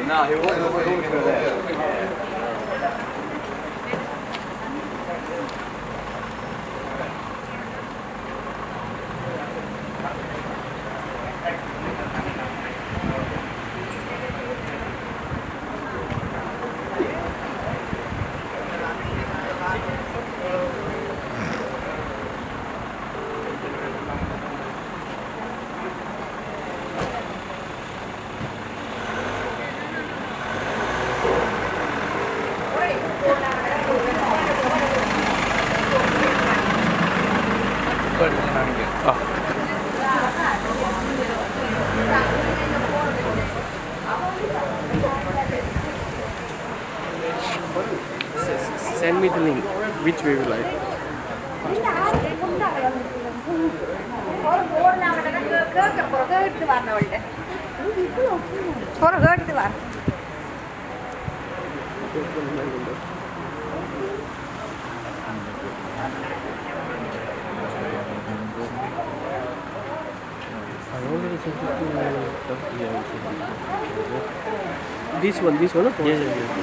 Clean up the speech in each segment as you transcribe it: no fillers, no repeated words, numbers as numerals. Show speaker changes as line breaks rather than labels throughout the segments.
No, he wasn't going to go there.
Send me the link. Which way you like? This one, or? Yes.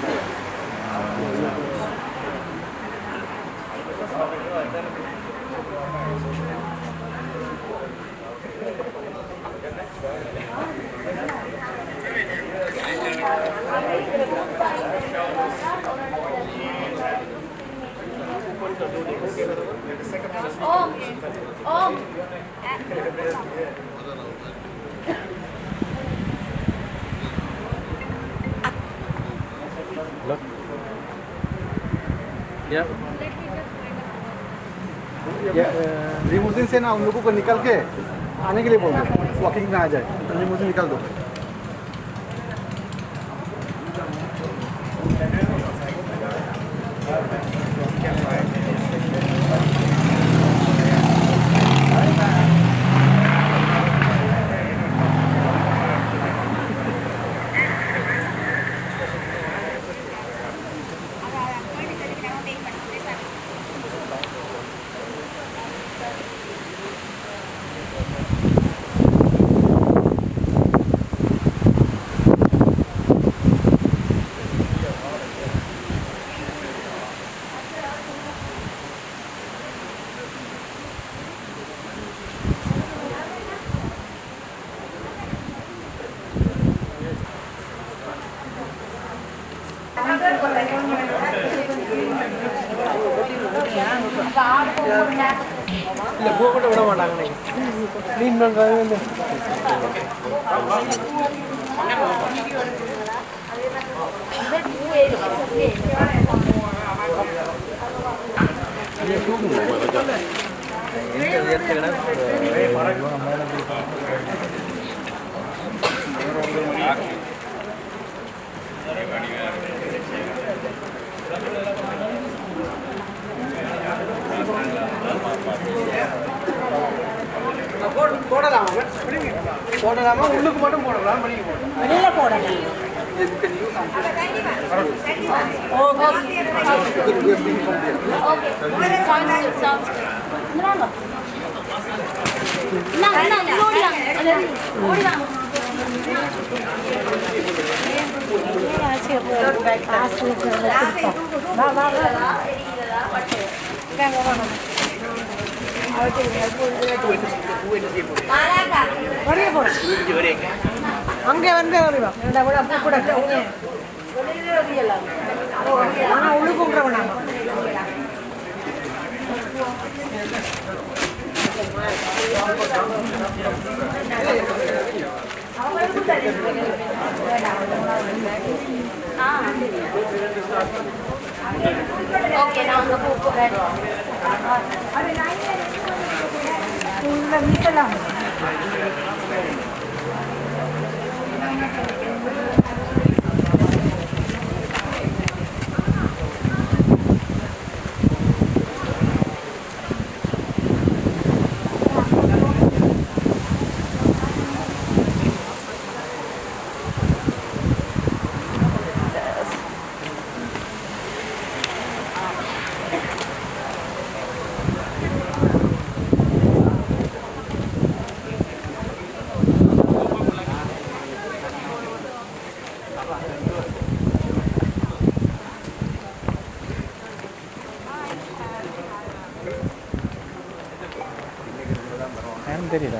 Look. Yeah.
Limousine से ना उन लोगों को निकल के आने के लिए बोल दो, वॉकिंग में आ जाए, लिमोजिन निकाल दो।
இல்ல போ கூட விட மாட்டாங்க க்ளீன் பண்றாங்க இல்ல போடலாமா உள்ளுக்கு மட்டும் போடலாம் வெளியில போடலாம் அங்கே வந்து ஆனா உழுக்குங்கிறவனா
ஓகே நான் அங்க போறேன் உள்ள மீட்டலாம்
யாரும் தெரியல.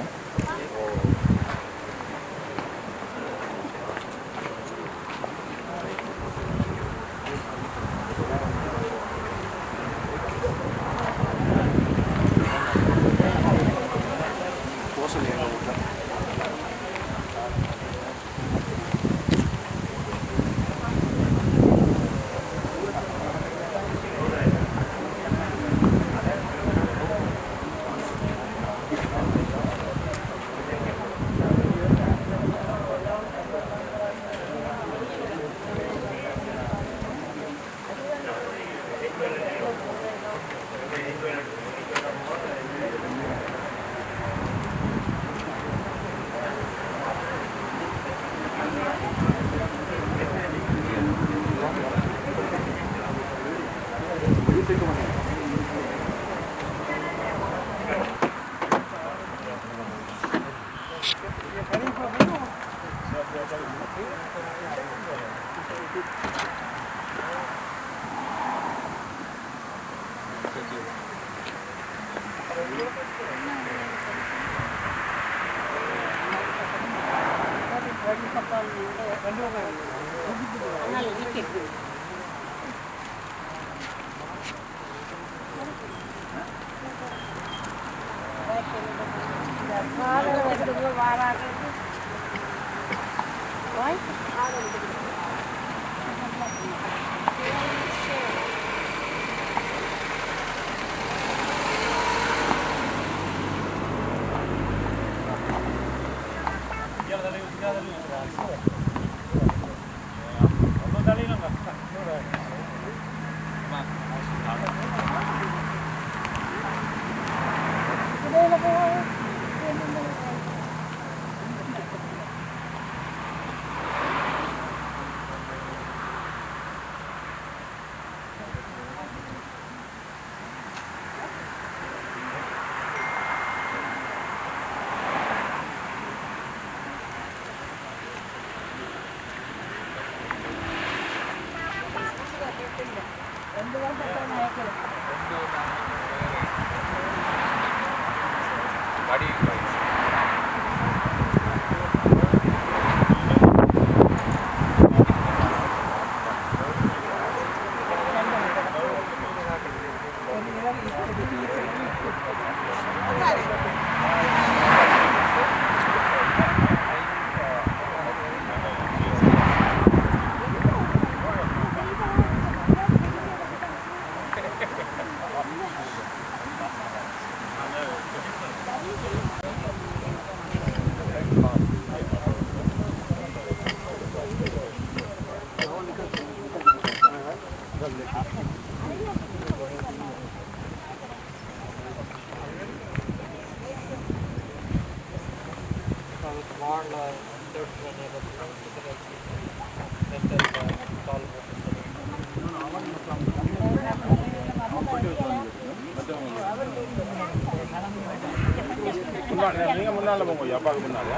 நீங்க முன்னால போங்க அப்பாவுக்கு முன்னால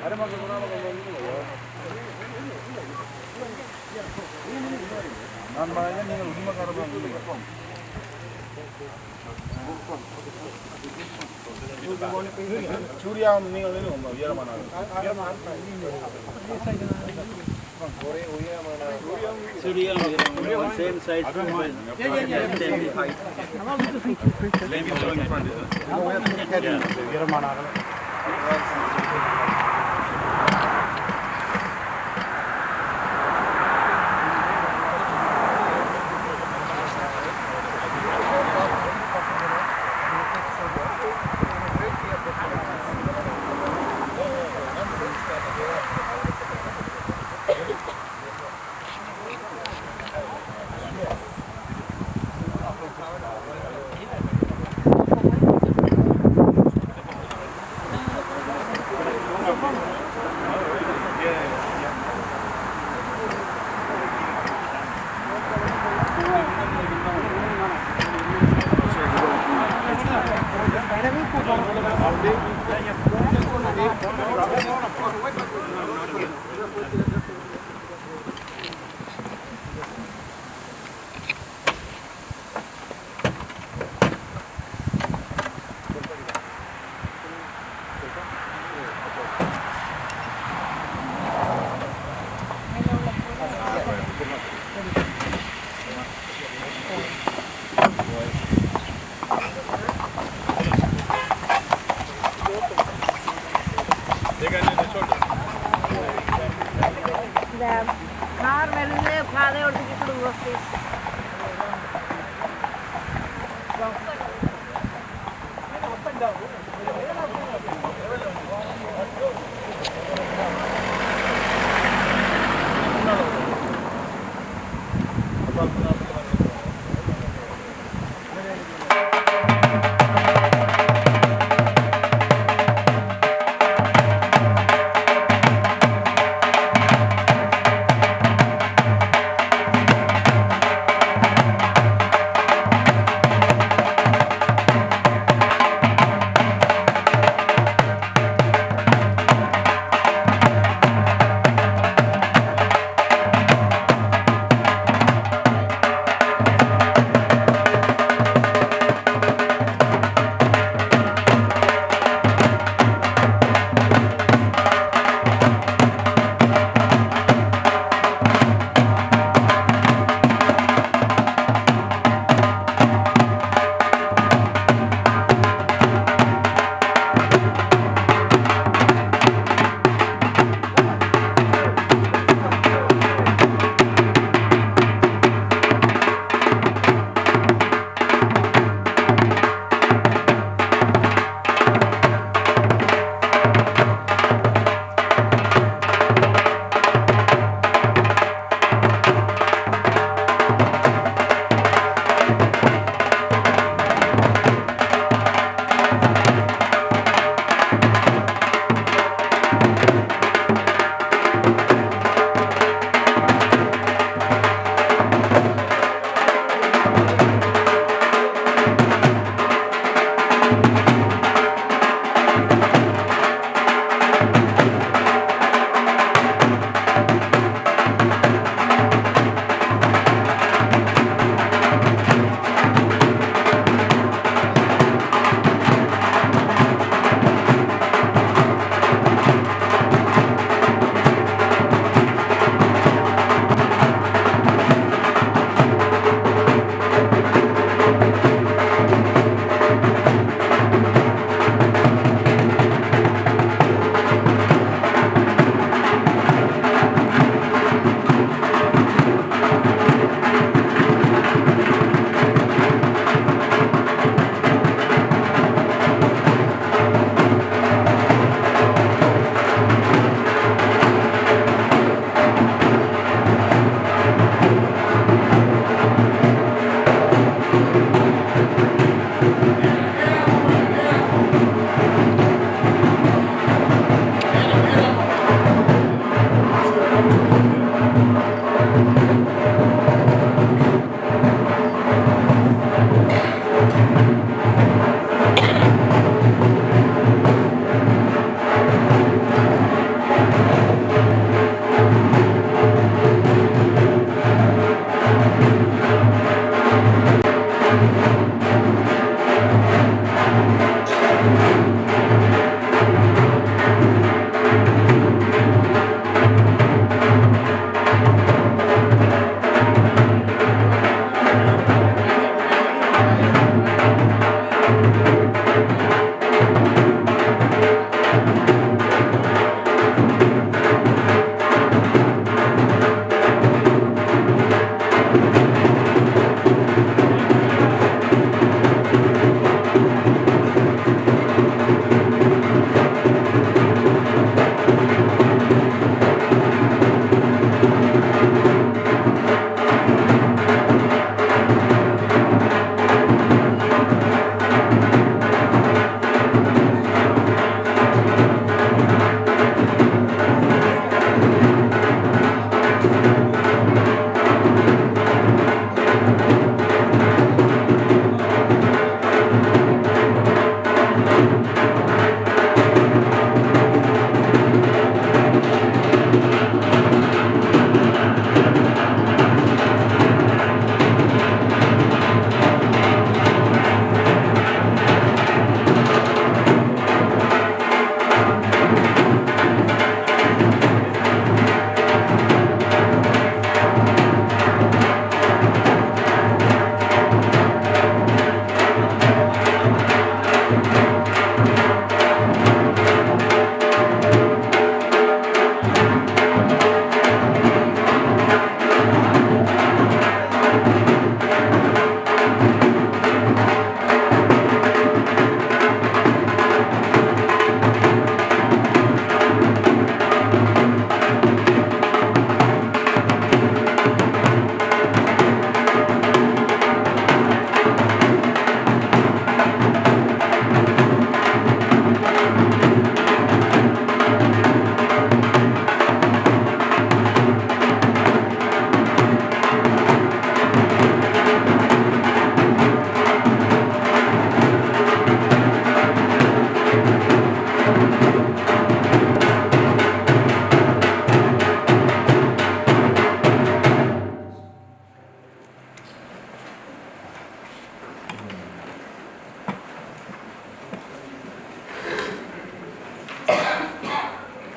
அரமக்கு முன்னால போங்க நான் பாருங்க நீங்க உண்மைக்காரங்க சூர்யா நீங்க வந்து ரொம்ப உயரமான same side.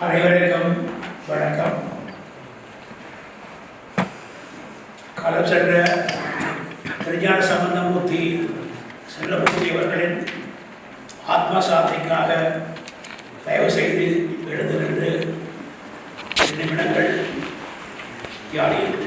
அனைவருக்கும் வணக்கம். காலம் சென்ற திருஞான சம்பந்தமூர்த்தி செல்லமூர்த்தி அவர்களின் ஆத்ம சாந்திக்காக தயவு செய்து எழுந்து நின்று நிமிடங்கள் தியானியுங்கள்.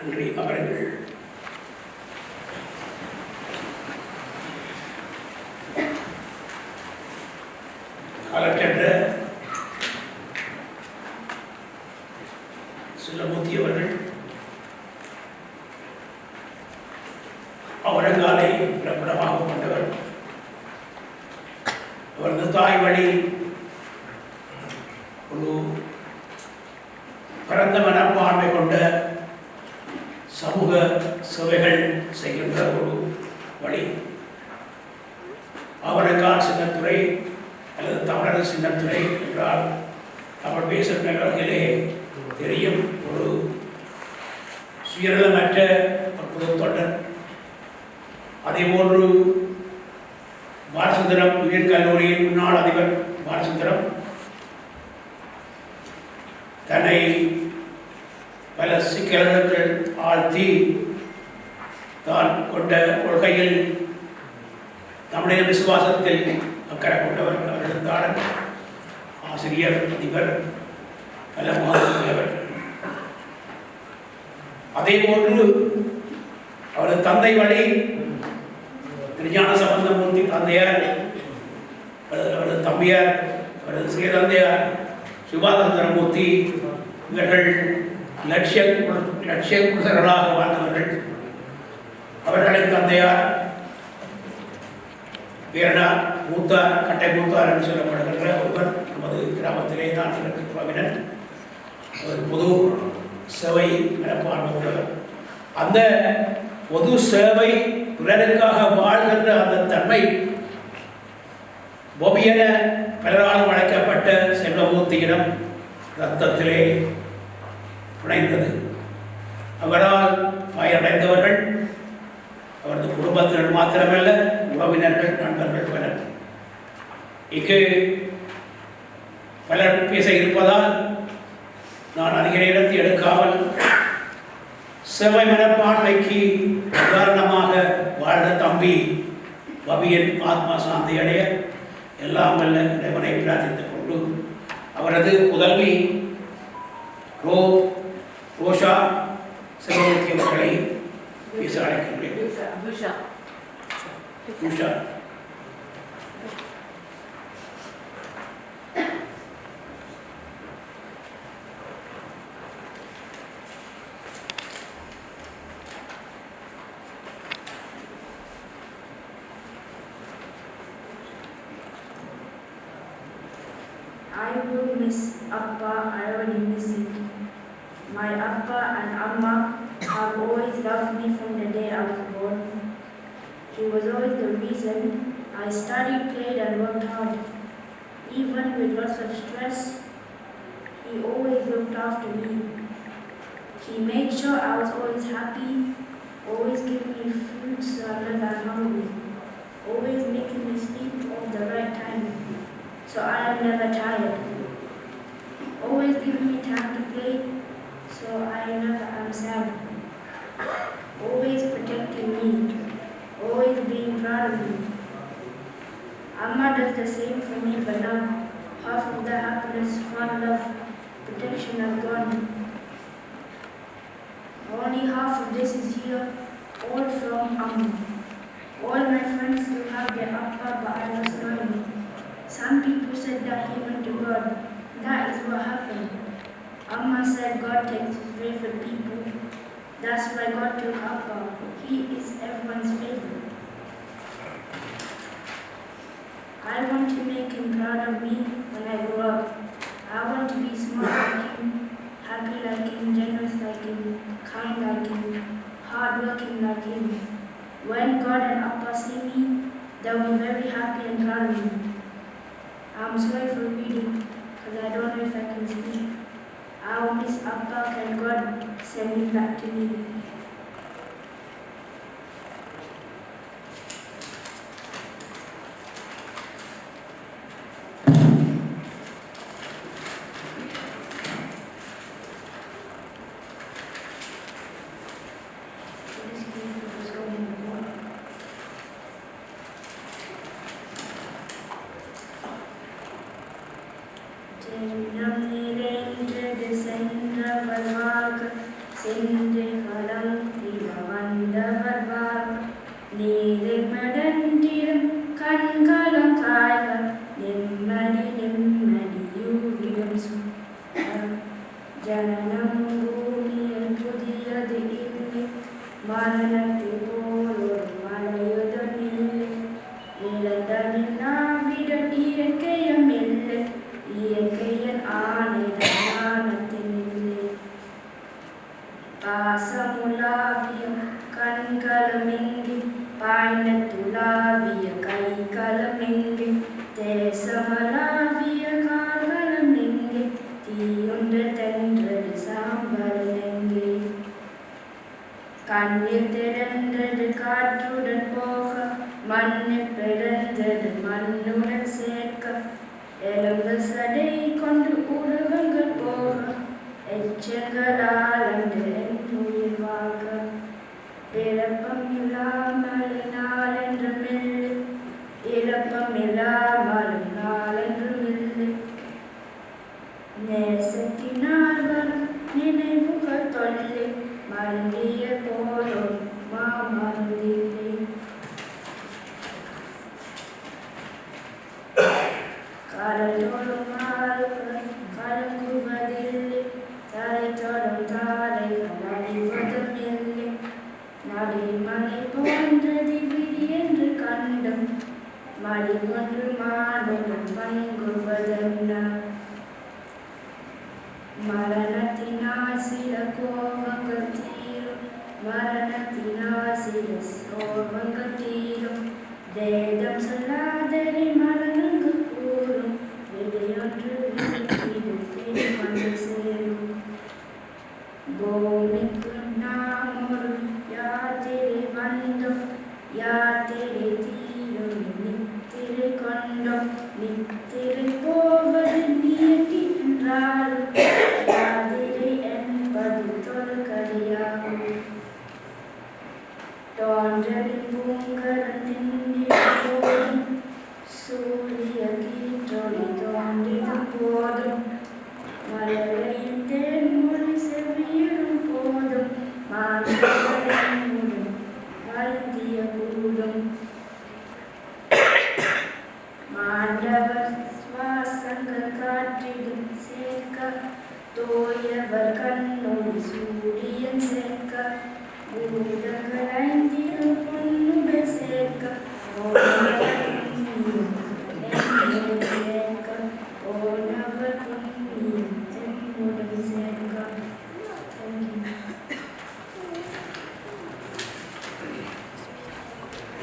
நன்றி. அவர்கள் காலச்சென்ற செல்லமூர்த்தி அவர்கள் அவரங்காலை பிரபலமாக கொண்டவர். அவரது தாய் வழி ஒரு பரந்த மனப்பான்மை கொண்ட சமூக சேவைகள் செய்கின்ற ஒரு வழி. அவரங்கால் சின்னத்துறை அல்லது தமிழர் சின்னத்துறை என்றால் தமிழ் பேசுகிறவர்களே தெரியும். ஒரு சுயநலமற்ற ஒரு பொது தொண்டர். அதேபோன்று பாலசுந்தரம் உயர் கல்லூரியின் முன்னாள் அதிபர் பாலசுந்தரம் தன்னை பல சிக்கல்களுக்கு ஆழ்த்தி தான் கொண்ட கொள்கையில் நம்முடைய விசுவாசத்தில் அக்கறை கொண்டவர். அவர் இருந்தாலும் ஆசிரியர், அதிபர், பல மாதவர். அதே போன்று அவரது தந்தை வழி திருஞான சம்பந்தமூர்த்தி தந்தையார், அவரது தம்பியார், அவரது சிறந்தந்தையார் சிவானந்தரமூர்த்தி இவர்கள் லட்சிய புருஷர்களாக வாழ்ந்தவர்கள். அவர்களின் தந்தையார் பேரனார் மூத்தார், கட்டை மூத்தார் என்று சொல்லப்படுகின்ற ஒருவர் நமது கிராமத்திலே தான் இருக்கிறார். ஒரு பொது சேவை மனப்பான்மை உள்ளவர். அந்த பொது சேவை பிறருக்காக வாழ்கின்ற அந்த தன்மை பொபியென பலரால் வழங்கப்பட்ட செல்வமூர்த்தியிடம் இரத்தத்திலே புனைந்தது. அவரால் பயனடைந்தவர்கள் அவரது குடும்பத்தினர் மாத்திரமல்ல, உறவினர்கள், நண்பர்கள் பலர். இங்கு பலர் பேச இருப்பதால் நான் அதிக நேரத்தை எடுக்காமல் சேவை மனப்பான்மைக்கு உதாரணமாக வாழ்ந்த தம்பி பபியன் ஆத்மா சாந்தி அடைய எல்லாம் வல்ல இறைவனை பிரார்த்தித்துக் கொண்டு அவரது புதல்வி ரோஷா செல்வமூர்த்தி அவர்களை பேச அழைக்கின்றேன். Usha.
I will miss Appa, I already miss it. My Appa and Amma have always loved me from the day I was born. He was always the reason I studied, played and worked hard. Even with lots of stress, he always looked after me. He made sure I was always happy, always giving me food so I'm not that hungry, always making me sleep at the right time, so I am never tired. Always giving me time to play, so I never am sad. Always protecting me, always being proud of me. Amma does the same for me, but now half of the happiness, fun, love, protection have gone. Only half of this is here, all from Amma. All my friends still have their Appa, but I was not. Some people said that he went to God. That is what happened. Amma said God takes his favorite people. That's why God took Appa. He is everyone's favorite. I want to make him proud of me when I grow up. I want to be smart like him, happy like him, generous like him, kind like him, hardworking like him. When God and Appa see me, they'll be very happy and proud of me. I'm sorry for reading, because I don't know if I can speak. I will miss Appa. Can God send me back to me?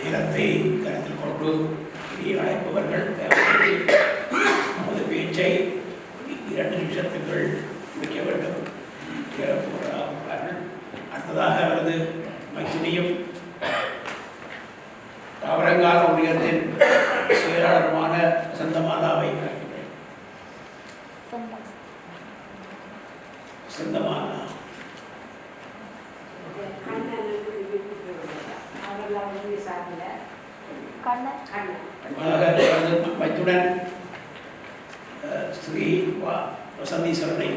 நேரத்தை கருத்தில் கொண்டு இனி அழைப்பவர்கள் நமது பேச்சை 2 நிமிஷத்துக்குள் முடிக்க வேண்டும் அடுத்ததாக அவரது மைத்திரியும் தாவரங்கால ஒன்றியத்தின் செயலாளருமான வசந்தமாலாவை அழைக்கிறேன். வசந்தமாலா மைத்துடன் ஸ்ரீ வசந்தீஸ்வரனை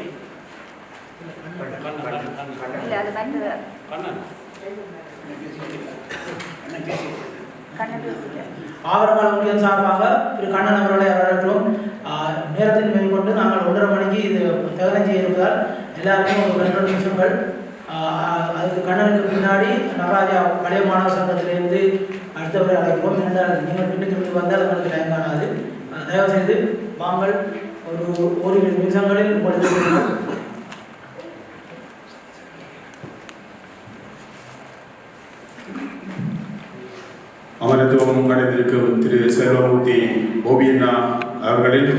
ஆவரங்கால ஒன்றியம் சார்பாக திரு கண்ணன் அவர்களை வரவேற்கிறோம். நேரத்தில் மேற்கொண்டு நாங்கள் 1:30 மணிக்கு இது தகனம் செய்ய இருப்பதால் எல்லாருக்கும் ஒரு 2 நிமிஷங்கள் அதுக்கு கண்ணனுக்கு பின்னாடி நடராஜா பழைய மாணவர் சங்கத்திலேருந்து அடுத்தவரை அழைப்போம். நீங்கள் பின்னுக்கு வந்தால் உங்களுக்கு டைம் காணாது. தயவு செய்து வாங்கள், ஒரு நிமிஷங்களில் உங்களுக்கு
அமரத்துவம் அடைந்திருக்கும் திரு செல்வமூர்த்தி ஓபியண்ணா அவர்களின்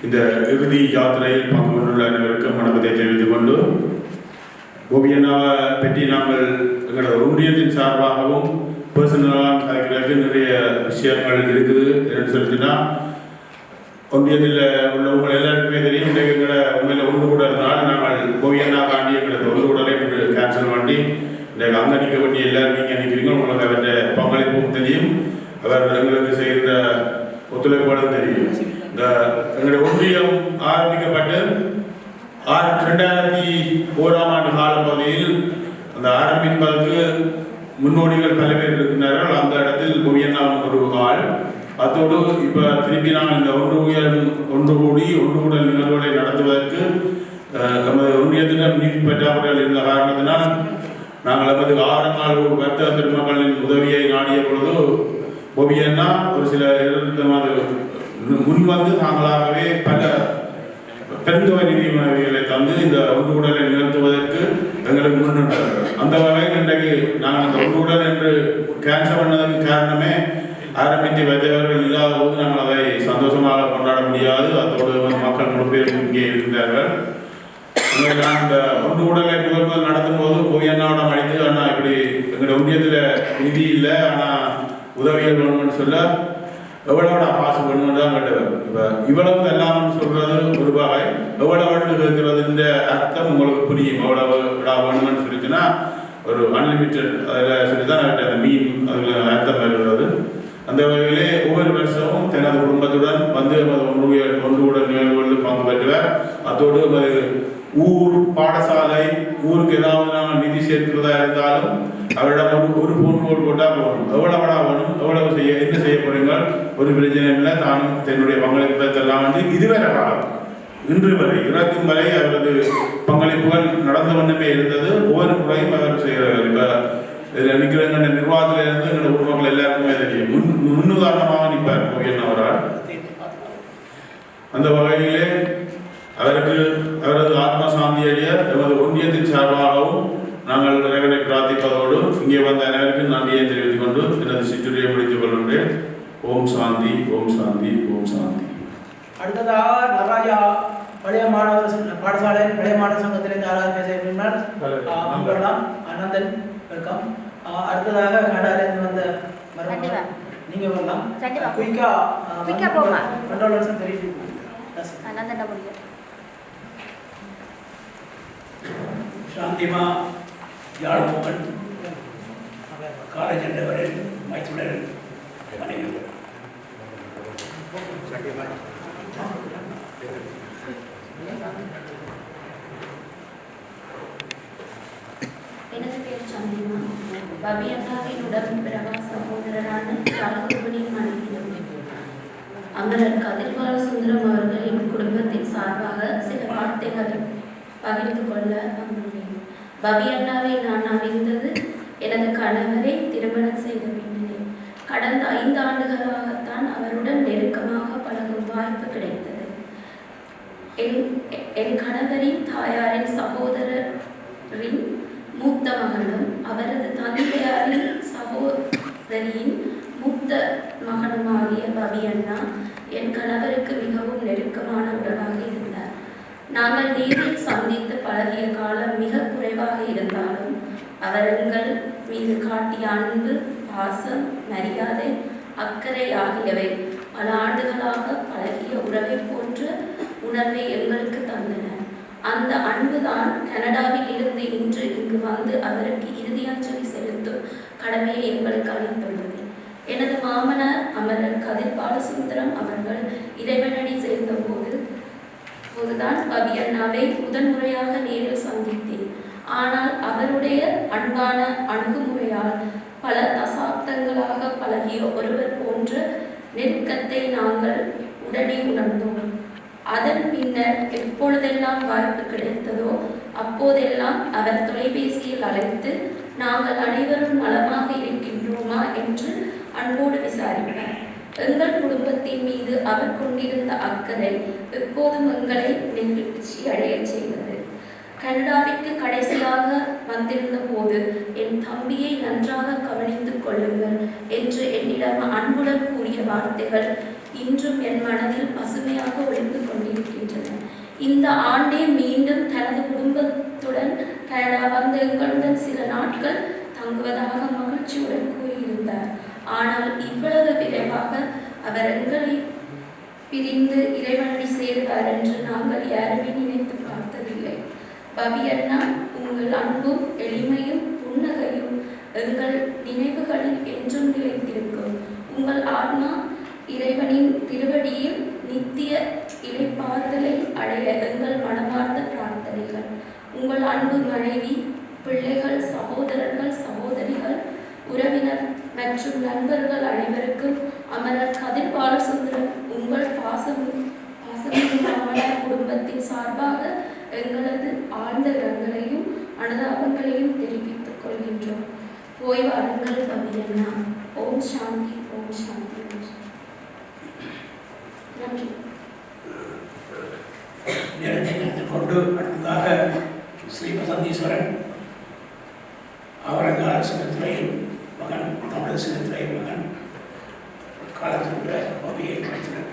இந்த இறுதி யாத்திரையில் பங்கு கொண்டுள்ள அனைவருக்கும் வணக்கத்தை தெரிவித்துக் கொண்டு, ஓபியண்ணாவை பற்றி நாங்கள் எங்களது ஒன்றியத்தின் சார்பாகவும் பர்சனலாக கலைக்கிறதுக்கு நிறைய விஷயங்கள் இருக்குது. என்று சொல்லிச்சுன்னா, ஒன்றியத்தில் உள்ளவங்க எல்லாருக்குமே தெரியும். இன்றைக்கு எங்களை உண்மையில் ஒன்று கூட இருந்தால் நாங்கள் ஓவியண்ணா காண்டி எங்களது ஒன்று கூடலை கேன்சல் பண்ணி இன்றைக்கு அங்கே நிற்க வேண்டிய எல்லாரும் நீங்கள் நிற்கிறீங்க. உங்களுக்கு அவற்றை பங்களிப்பும் தெரியும், அவர் எங்களுக்கு செய்கிற ஒத்துழைப்புகளும் தெரியும். இந்த எங்களுடைய ஒன்றியம் ஆரம்பிக்கப்பட்டு 2001ஆம் ஆண்டு காலப்பகுதியில் அந்த ஆரம்பிப்பதற்கு முன்னோடிகள் பல பேர் இருக்கின்றார்கள். அந்த இடத்தில் ஓவியண்ணா ஒரு ஆள். அதோடு இப்போ திருப்பி நாம் இந்த ஒன்று கூடல் நிகழ்வுகளை நடத்துவதற்கு நமது ஒன்றியத்திடம் நிதி பற்றாக்குறைகள் இருந்த காரணத்தினால் நாங்கள் நமது ஆரங்கால் ஒரு வர்த்தக பெருமக்களின் உதவியை நாடிய பொழுது ஓவியண்ணா ஒரு சில முன்வந்து தாங்களாகவே பல பெருந்தொகை நிதி உதவிகளை தந்து இந்த ஒன்று கூடலை நிகழ்த்துவதற்கு எங்களுக்கு முன்னின்றார்கள். அந்த வகையில் இன்றைக்கு நாங்கள் அந்த ஒன்று கூடல் என்று கேன்சல் பண்ணதுக்கு காரணமே ஆரம்பித்து வைத்தவர்கள் இல்லாத போது நாங்கள் அதை சந்தோஷமாக கொண்டாட முடியாது. அதோடு மக்கள் முழு பேர் இங்கே இருக்கின்றார்கள். நான் இந்த ஒன்று கூடலை முதல் நடத்தும் போது ஓவியண்ணாவிடம் அழைத்து, அண்ணா இப்படி எங்களுடைய ஒன்றியத்தில் நிதி இல்லை, ஆனால் உதவிகள் வேணும்னு சொல்ல எவ்வளோடா காசு வேணும்னு தான் கேட்டவர். இப்போ இவ்வளவு எல்லாம்னு சொல்றது ஒரு வகை, எவ்வளவு கேட்கறதுன்ற அர்த்தம் உங்களுக்கு புரியும். எவ்வளவு வேணும்னு சொல்லிச்சுன்னா ஒரு அன்லிமிட்டட் அதில் சொல்லி தான் அந்த மீன் அதில் அர்த்தம் வருகிறது. அந்த வகையிலே ஒவ்வொரு வருஷமும் தனது குடும்பத்துடன் வந்து ஒன்று கூட நிகழ்வுகளில் பங்கு பெற்றுவார். அதோடு ஊர் பாடசாலை ஊருக்கு ஏதாவது நாங்கள் நிதி சேர்க்கிறதா இருந்தாலும் அவரிடம் ஒரு ஃபோன் கோல் போட்டால் போகணும். எவ்வளவுடா வேணும், எவ்வளவு என்ன செய்ய போறீங்க, ஒரு பிரச்சனை இல்லை, தானும் தன்னுடைய பங்களிப்பெல்லாம் வந்து இதுவரை காலம் இன்று வரை இறக்கும் வரை அவரது பங்களிப்புகள் நடந்த வண்ணமே இருந்தது. ஒவ்வொரு முறையும் அவர் செய்கிறார். இப்போ இதில் நிற்கிறவங்க நிர்வாகத்தில் இருந்து எங்களோட உருவங்கள் எல்லாருக்குமே தெரியும். முன்னுதாரணமாக நிற்பார் ஓவியன் அவரால். அந்த வகையிலே அவரது ஆத்ம சாந்தி அடைய எமது ஒன்றியத்தின் சார்பாகவும் நாங்கள் இறைவனை பிரார்த்திப்பதோடு இங்கே வந்த அனைவருக்கும் நன்றியை தெரிவித்துக் கொண்டு எனது சிற்றுரையை முடித்துக் கொள்கின்றேன். ஓம் சாந்தி, ஓம் சாந்தி, ஓம் சாந்தி.
அடுத்ததாக நடராஜா பழைய மாணவர் பாடசாலை பழைய மாணவர் சங்கத்திலிருந்து ஆராதனை செய்கிறார். ஆனந்தன் வெல்கம். அடுத்ததாக கனடாவிலிருந்து வந்த நீங்க வரலாம். குயிக்கா போமா கண்ட்ரோலர்ஸ் தெரியும்.
ஆனந்தன் முடியும்.
சாந்திமா யாழ்மோகன் காலேஜ் என்றவரின் மைத்துனர் மனைவி.
எனது பேர் சந்திமா. பபியண்ணாவின் உடன்பிறவா சகோதரரான யாழ்குருவனின் மனைவி. அமரர் கதிர்கால சுந்தரம் அவர்களின் குடும்பத்தின் சார்பாக சில வார்த்தைகளை பகிர்ந்து கொள்ள வந்துள்ளேன். பபியண்ணாவை நான் அறிந்தது எனது கணவரை திருமணம் செய்த பின்னரே. கடந்த 5 ஆண்டுகளாகத்தான் அவருடன் நெருக்கமாக பழகும் வாய்ப்பு கிடைத்தது. என் கணவரின் தாயாரின் சகோதரரின் மூத்த மகனும் அவரது தந்தையாரின் சகோதரியின் மூத்த மகனுமாகிய பபியண்ணா என் கணவருக்கு மிகவும் நெருக்கமான உறவாக இருந்தார். நாங்கள் நேரில் சந்தித்து பழகிய காலம் மிக குறைவாக இருந்தாலும் அவர் எங்கள் மீது காட்டிய அன்பு, பாசம், மரியாதை, அக்கறை ஆகியவை பல ஆண்டுகளாக பழகிய உறவை போன்ற உணர்வை எங்களுக்கு தந்தன. அந்த அன்புதான் கனடாவில் இருந்து இன்று இங்கு வந்து அவருக்கு இறுதியஞ்சலி செலுத்தும் கடமையை எங்களுக்கு அளித்துள்ளது. எனது மாமனார் அமரர் கதிர்பாலசுந்தரம் அவர்கள் இறைவனடி சேர்ந்த போதுதான் பபியண்ணாவை முதன்முறையாக நேரில் சந்தித்தேன். ஆனால் அவருடைய அன்பான அணுகுமுறையால் பல தசாப்தங்களாக பழகிய ஒருவர் போன்ற நெருக்கத்தை நாங்கள் உடனே உணர்ந்தோம்.
அதன் பின்னர் எப்பொழுதெல்லாம் வாய்ப்பு கிடைத்ததோ அப்போதெல்லாம் அவர் தொலைபேசியில் அழைத்து நாங்கள் அனைவரும் நலமாக இருக்கின்றோமா என்று அன்போடு விசாரிப்பார். எங்கள் குடும்பத்தின் மீது அவர் கொண்டிருந்த அக்கறை எப்போதும் எங்களை நெகிழ்ச்சி அடைய செய்தது. கனடாவிற்கு கடைசியாக வந்திருந்த போது என் தம்பியை நன்றாக கவனித்துக் கொள்ளுங்கள் என்று என்னிடம் அன்புடன் கூறிய வார்த்தைகள் இன்றும் என் மனதில் பசுமையாக ஒழிந்து கொண்டிருக்கின்றன. இந்த ஆண்டே மீண்டும் தனது குடும்பத்துடன் கனடா வந்து எங்களுடன் சில நாட்கள் தங்குவதாக மகிழ்ச்சியுடன் கூறியிருந்தார். ஆனால் இவ்வளவு விரைவாக அவர் எங்களை பிரிந்து இறைவனடி சேர்வார் என்று நாங்கள் யாருமே நினைத்து பார்த்ததில்லை. பவி அண்ணா, உங்கள் அன்பும் எளிமையும் புன்னகையும் எங்கள் நினைவுகளில் என்றும் நிலைத்திருக்கும். உங்கள் ஆன்மா இறைவனின் திருவடியில் நித்திய இளைப்பாறுதலை அடைய எங்கள் மனமார்ந்த பிரார்த்தனைகள். உங்கள் அன்பு மனைவி, பிள்ளைகள், சகோதரர்கள், சகோதரிகள், உறவினர் மற்றும் நண்பர்கள் அனைவருக்கும் அமரர் கதிர் பாலசுந்தரம் உங்கள் பாசமிகு குடும்பத்தின் சார்பாக எங்களது ஆழ்ந்த இரங்கலையும் அனுதாபங்களையும் தெரிவித்துக் கொள்கின்றோம். போய் வாருங்கள் பவியண்ணா. ஓம் சாந்தி, ஓம் சாந்தி, ஓம் சாந்தி. நன்றி.
நேரத்தை நினைத்துக் கொண்டு அடுத்ததாக ஸ்ரீ வசந்தீஸ்வரன் அவரது சின்னத்துறையின் மகன், தமிழக சின்னத்துறையின் மகன், காலத்தில் உள்ள பவியை கிடைத்தனர்.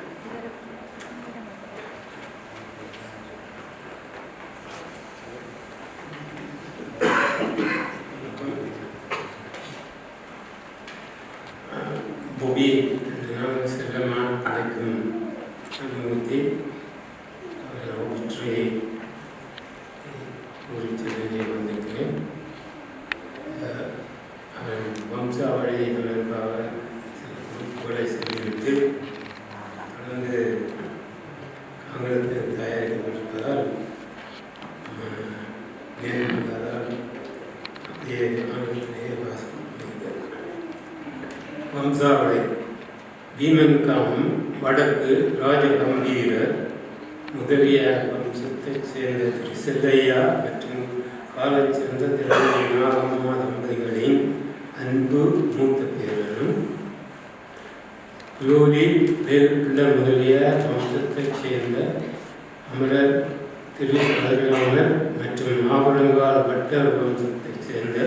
பொபி என்று நான் செல்லமாக அழைக்கும் மூர்த்தி ஒற்றை குறித்து வந்திருக்கிறேன். அவன் வம்சாவளி தொடர்பாக சில குறிப்புகளை செய்துவிட்டு தொடர்ந்து ஆங்கிலத்தில் தயாரிக்கப்பட்டிருப்பதால் நேரிட்டதால் அப்படியே ஆங்கிலத்திலேயே வாசிக்க வம்சாவளி. பீமன்காமம் வடக்கு ராஜகம்பீரர் முதலிய வம்சத்தைச் சேர்ந்த திரு செல்லையா மற்றும் காலைச் சேர்ந்த திருமதி நாகம்மா தம்பதிகளின் அன்பு மூத்த பேரனும், லோலி வேல்பிள்ள முதலிய வம்சத்தைச் சேர்ந்த அமரர் திரு அருளாளர் மற்றும் ஆவணங்கால் வட்டர் வம்சத்தைச் சேர்ந்த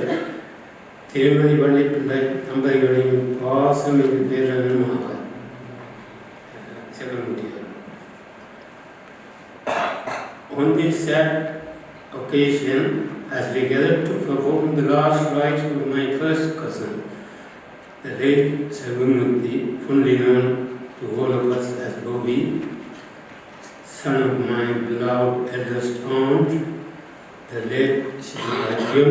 திருமதி வள்ளிப்பிள்ளை தம்பதிகளின் பாசமிகு பேரனுமாக செல்ல முடியாது. On this sad occasion, as we gather to perform the last rites of my first cousin, the late Selvamuthi, fondly known to all of us as Bobby, son of my beloved eldest aunt, the late Shri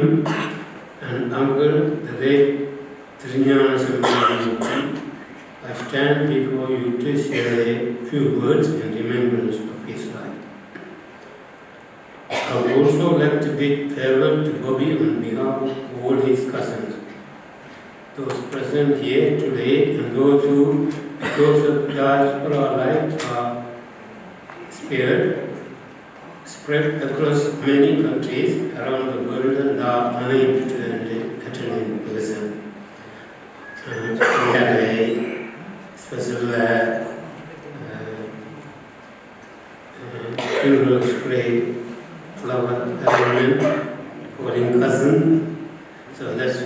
and uncle, the late Trinyana Sambaramurthy, I stand before you to share a few words in remembrance of his life. I would also like to bid farewell to Bobby on behalf of all his cousins, those present here today and those who, because of diaspora life, are spared, spread across many countries around the world and are unable to attend in person. We have a special funeral spray flower arrangement calling cousin. So that's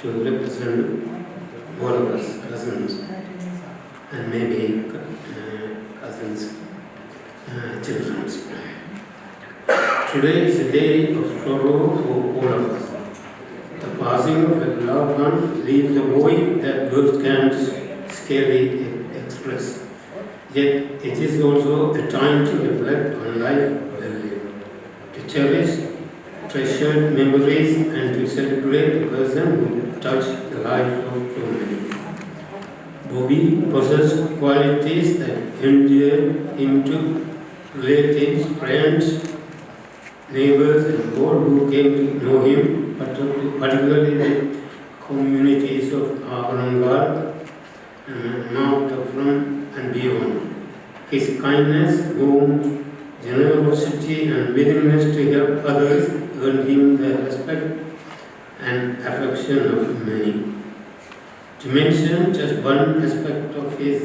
to represent all of us, cousins, and maybe cousins' children. Today is a day of sorrow for all of us. The passing of a loved one leaves a void that words can't scarcely express. Yet it is also a time to reflect on life well lived, to cherish treasured memories and to celebrate the person who touched the life of so many. Bobby possessed qualities that endeared him to relatives, friends, neighbors and all who came to know him, particularly the communities of Avanangar, Mount Afron and beyond. His kindness, warmth, generosity and willingness to help others earned him the respect and affection of many. To mention just one aspect of his,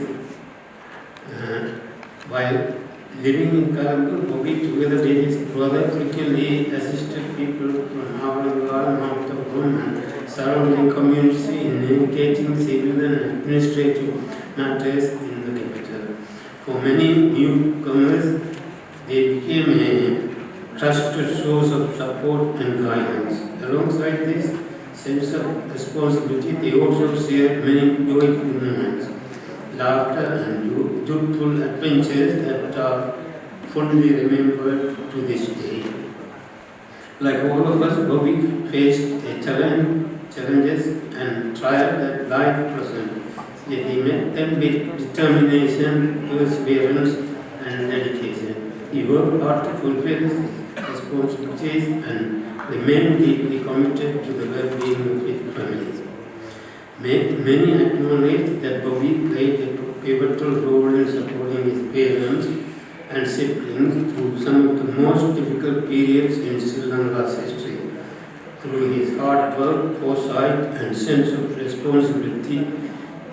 while living in Colombo, Bobby together with his brother frequently assisted people from Avangal, Mount of Rome and surrounding community in navigating civil and administrative matters in the capital. For many newcomers, they became a trusted source of support and guidance. Alongside this sense of responsibility, they also shared many joyful moments, laughter and youthful adventures that are fondly remembered to this day. Like all of us, Bobby faced a challenges and trials that life presented. Yet he met them with determination, perseverance and dedication. He worked hard to fulfill his responsibilities and remained deeply committed to the well-being of his family. Many acknowledge that Bobby played a pivotal role in supporting his parents and siblings through some of the most difficult periods in Sri Lanka's history. Through his hard work, foresight and sense of responsibility,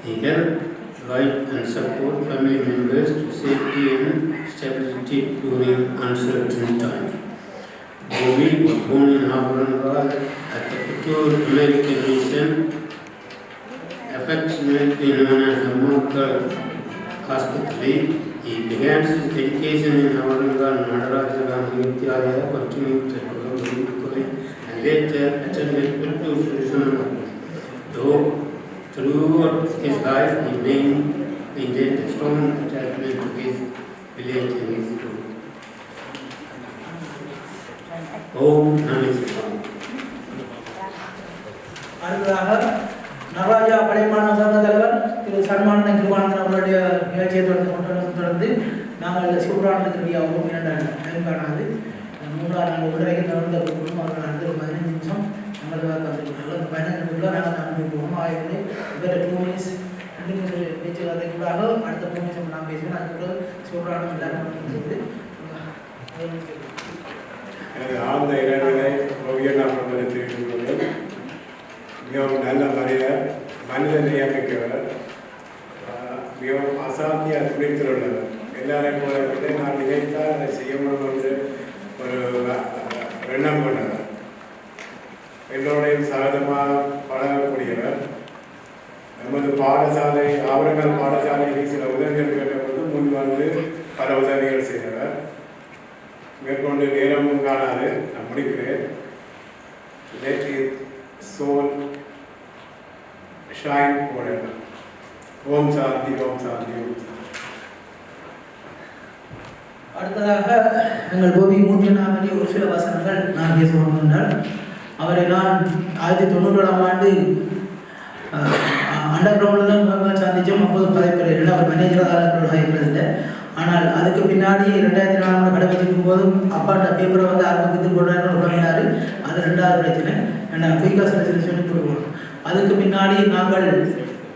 he helped guide and support family members to safety and stability during uncertain times. Bobby was born in Avangal at the Putur American Mission, affectionately known as the Munkar Hospital. He began his education in Avangal Nadaraja Gandhi Vidyalaya, continued at Colombo College, and later attended Putur Surisana. Though throughout his life, he maintained a strong attachment to his village and his school. Om Namah Shivaya.
அடுத்ததாக நடராஜா பழையமான சங்க தலைவர் திரு சன்மானன் கிருபானந்தன் அவர்களுடைய நிகழ்ச்சியை தொடர்ந்து நாங்கள் சிவபுராணத்தினுடைய ஓம் time காணாது 3 நாள் உள்ளரைக்கு நடந்த குடும்பம் அவர்கள் அடுத்த 15 நிமிஷம் நம்மளுக்கு தந்துருக்காங்க. அந்த 15 நிமிஷம் நாங்கள் அனுப்பிடுவோம். ஆயிரத்தி இதில் 2 மினிட்ஸ் பேச்சுவார்த்தைக்குள்ளாக அடுத்த 3 நிமிஷம் நான் பேசுவேன். அதுக்கப்புறம் சிவபுராணம் எல்லாரும்
எனது ஆழ்ந்த இறைவனை ஓவியனாக தெரிவித்துள்ளது. மிகவும் நல்ல மனித நியமிக்கவர், மிகவும் அசாத்திய துணித்தில் உள்ளவர். எல்லாரையும் போல நான் நினைத்தால் அதை செய்யணும் என்று ஒரு எண்ணம் கொண்டவர். எல்லோரையும் சகஜமாக பழகக்கூடியவர். நமது பாடசாலை ஆவணங்கள் பாடசாலையில் சில உதவிகள் கேட்டபோது முன் வந்து பல உதவிகள் செய்தவர். மேற்கொண்டு நேரமும் காணாது நான் முடிக்கிறேன். Let his soul shine forever. ஓம் சாந்தி, ஓம் சாந்தி, ஓம் சாந்தி.
அடுத்ததாக எங்கள் கோபி மூர்த்திநாதனி ஒரு சில வசனங்கள் நான் பேசுவோம் என்றால், அவரை நான் 1997ஆம் ஆண்டு அண்டர் கிரவுண்டில் தான் சந்தித்தோம். அப்போது பதவிப்பெறுகிறேன். அவர் மேனேஜராக இருக்கிறதில்லை. ஆனால் அதுக்கு பின்னாடி 2004 ஆண்டு கடை வச்சிருக்கும் போதும் அப்பாட்ட பேப்பரை வந்து ஆரம்பித்து போடுறாரு உடம்பினார். அது 2வது பிரச்சனை. நான் குயிக்காக சில சொல்லி கொடுக்கணும். அதுக்கு பின்னாடி நாங்கள்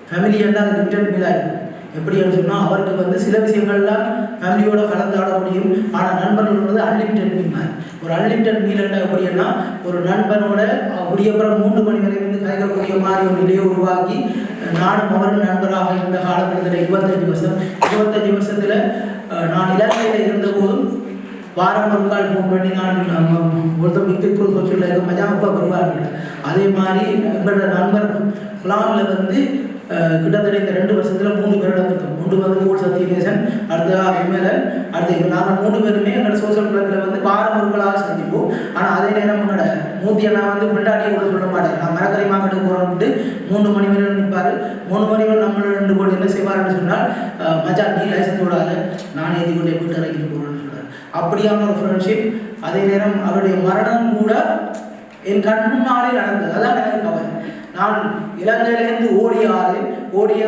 ஃபேமிலியாக அது லிமிட்டட் மீலாக இருக்கும். எப்படின்னு சொன்னால், அவருக்கு வந்து சில விஷயங்கள்லாம் ஃபேமிலியோட கலந்தாட முடியும். ஆனால் நண்பர்கள் வந்து அன்லிமிட்டட் மீல் மாதிரி. ஒரு அன்லிமிட்டட் மீல் என்ன எப்படின்னா, ஒரு நண்பனோட முடியப்புறம் 3 மணி வரை வந்து கைகக்கூடிய மாதிரி ஒரு நிலையை உருவாக்கி நானும் அவரும் நண்பராக இருந்த காலகட்டத்தில் 25 வருஷத்தில் நான் இலங்கையில் இருந்தபோதும் வாரம் ஒரு கால் ஃபோன் பண்ணி நான் ஒருத்தர் விக்டர் சொல்ல மஜாப்பா வருவார்கள். அதே மாதிரி எங்களோட நண்பர் குலாமில் வந்து கிட்டத்தட்ட இந்த 2 வருஷத்தில் 3 பேர் இருக்கும். 1 வந்து கோல் சத்தியநேசன், அடுத்த விமலன், அடுத்து நாங்கள் 3 பேருமே எங்களோட சோசியல் கிளப்பில் வந்து வாரம் ஒருக்களாக சந்திப்போம். ஆனால் அதே நேரம் என்னோட மூர்த்தியை நான் வந்து கொண்டாட்டியை கூட சொல்ல மாட்டேன். நான் மரக்கரை மார்க்கெட்டுக்கு போகிறோம்ட்டு 3 மணி வரை நிற்பார். 3 மணி வரை நம்மளோட 2 கோடி என்ன செய்வார்னு சொன்னால், மச்சான் நீ லைசன்ஸ் விடாத, நான் ஏற்றி கொண்டே வீட்டு இறக்கிட்டு போகிறேன்னு சொல்கிறார். அப்படியான ஒரு ஃப்ரெண்ட்ஷிப். அதே நேரம் அவருடைய மரணம் கூட என் கண் முன்னாலே நடந்தது. அதான் எனக்கு கவலை. நான் இலங்கையிலேருந்து ஓடி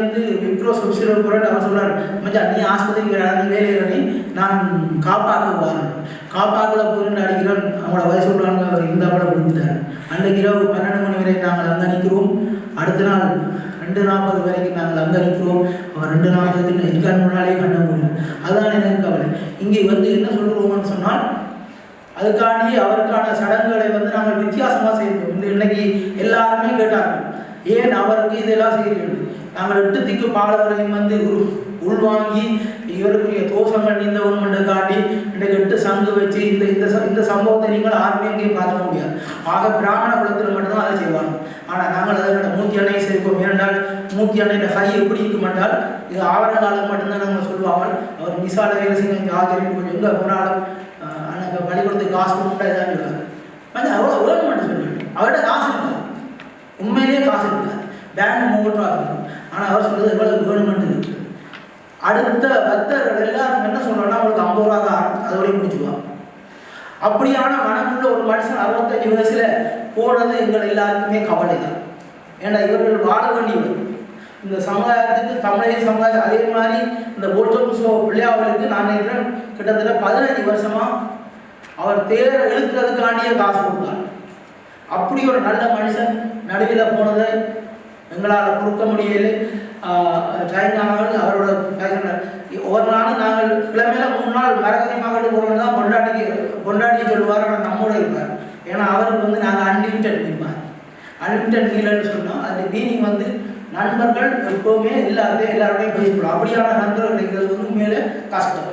வந்து விப்ரோ சொபிசில் போகிறேன். அவர் சொல்கிறார், மச்சான் நீ ஆஸ்பத்திரிக்கு நீ வேலையிறனி, நான் காப்பாக்க போகிறேன். காப்பாக்கில் போயிட்டு அடிக்கிறேன். அவங்களோட வயசு உள்ளவங்க இருந்தால் கூட கொடுத்துட்டார். அன்றைக்கு இரவு 12 மணி வரை நாங்கள் அங்கே நிற்கிறோம். அடுத்த நாள் 2:40 வரைக்கும் நாங்கள் அங்கே இருக்கிறோம். அவர் 2:40 என் முன்னாலே கண்ண முடியும். அதுதான் எனக்கு கவலை. இங்கே என்ன சொல்கிறோம்னு சொன்னால் அதுக்காண்டி அவருக்கான சடங்குகளை நாங்கள் வித்தியாசமாக செய்தோம். இன்னைக்கு எல்லாருமே கேட்டார்கள், ஏன் அவருக்கு இதெல்லாம் செய்கிறீர்கள்? நாங்கள் 8 திக்கு பாடவரையும் உள்வாங்கி இவருக்குரிய தோஷங்கள் நீந்தவன் காட்டி இன்றைக்கு 8 சங்கு வச்சு இந்த சம்பவத்தை நீங்கள் யாருமே எங்கேயும் பார்த்துக்க முடியாது. ஆக பிராமண குலத்தில் மட்டும்தான் அதை செய்வாங்க. ஆனால் நாங்கள் அதை மூர்த்தி அன்னை சேர்ப்போம். ஏனென்றால் மூர்த்தி அன்னையோட கை எப்படி இருக்கும் என்றால் இது ஆவரங்காலம் மட்டும்தான் நாங்கள் சொல்லுவாங்க. அவர் விசால வீரசிங்க ஆச்சரியம் கொஞ்சம் எங்கே போனாலும் எனக்கு பள்ளிக்கூடத்துக்கு காசு கொடுத்தா இதான் சொல்லுவாங்க. அவ்வளோ வேணும் மட்டும் சொல்லுவாங்க. அவர்கிட்ட காசு இருக்காது, உண்மையிலேயே காசு இருக்காது, பேங்க் மூவட்டாக இருக்கும். ஆனால் அவர் சொல்கிறது எவ்வளவு வேணுமென்று இருக்கு. அடுத்த பக்தர்கள் எல்லாரும் என்ன சொல்றோம்னா அவங்களுக்கு 50 ரூபா அதோடய முடிச்சுக்குவாங்க. அப்படியான மனமுள்ள ஒரு மனுஷன் 65 வயசுல போனது எங்கள் எல்லாருக்குமே கவலை தான். ஏன்னா இவர்கள் வாழ வேண்டியவர் இந்த சமுதாயத்துக்கு, தமிழக சமுதாயம். அதே மாதிரி இந்த போல்டோம்சோ பிள்ளையாவலுக்கு நான் நினைக்கிறேன் கிட்டத்தட்ட 15 வருஷமா அவர் தேரை இழுக்கிறதுக்காண்டிய காசு கொடுத்தார். அப்படி ஒரு நல்ல மனுஷன் நடுவில் போனதை எங்களால் கொடுக்க முடியலை. ட்ரைனாக அவரோட ஒவ்வொரு நாளும் நாங்கள் கிழமையில 3 நாள் மரகதி மகள் போகிறோம் தான் கொண்டாடி சொல்லுவார். ஆனால் நம்மோட இருப்பார். ஏன்னா அவருக்கு நாங்கள் அன்லிமிட்டட் மீன்பார். அன்லிமிட்டட் மீல்னு சொன்னோம். அது மீனிங் நண்பர்கள் எப்போவுமே எல்லாரோடையும் பேசிக்கலாம். அப்படியான நண்பர்கள் கிடைக்கிறது மேலே கஷ்டம்.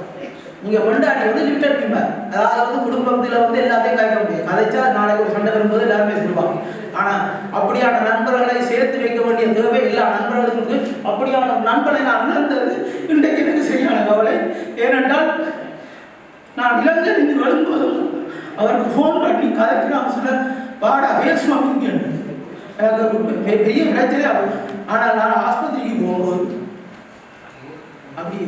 நீங்கள் கொண்டாடி லிமிட்டட் மீன்பார். அதாவது குடும்பத்தில் எல்லாத்தையும் கலைக்க முடியாது. கதைச்சா நாளைக்கு ஒரு சண்டை வரும்போது எல்லாரும் பேசிடுவாங்க. ஆனால் அப்படியான நண்பர்களை சேர்த்து வைக்க வேண்டிய தேவை எல்லா நண்பர்களுக்கு. அப்படியான நண்பர்களை நான் இழந்தது இன்றைக்கு எனக்கு சரியான கவலை. ஏனென்றால் நான் இலங்கையிலிருந்து வரும்போதும் அவருக்கு ஃபோன் பண்ணி கதைக்கிறான் சொல்ல வாடா பேசுவாங்க. எனக்கு பெரிய பிரச்சனை ஆகும். ஆனால் நான் ஆஸ்பத்திரிக்கு போகும்போது அப்படியே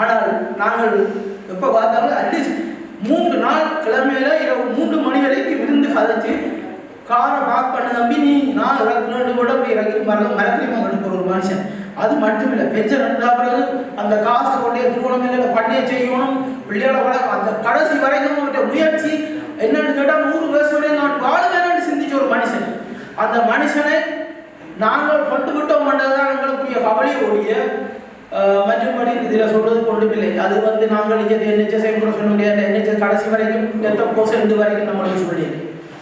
ஆனால் நாங்கள் எப்போ பார்த்தாலும் அட்லீஸ்ட் 3 நாள் கிழமையில இரவு 3 மணி வரைக்கும் விருந்து கதைச்சு காரை வாக் பண்ண நம்பி நீ 4 2 கூட அப்படி இறக்கி மரக்கறி மகனுக்கு ஒரு மனுஷன். அது மட்டும் இல்லை, பென்ஷன் எடுத்தா பிறகு அந்த காசை கொண்டே திருவண்ணாமலையில பண்ணையை செய்யணும், பிள்ளையோட வளர்க்க அந்த கடைசி வரைக்கும் அவருடைய முயற்சி என்னன்னு கேட்டால் 100 வயசோட நான் வாழ்வேன்னு சிந்திச்ச ஒரு மனுஷன். அந்த மனுஷனை நாங்கள் கொண்டு விட்டோம் பண்ணதுதான் எங்களுக்குரிய கவலையோடைய மற்றபடி இதில் சொல்றது கொண்டுமில்லை. அது நாங்கள் NHS கூட சொல்ல முடியாது. NHS கடைசி வரைக்கும் 10% வரைக்கும் நம்மளுக்கு சொல்லியது.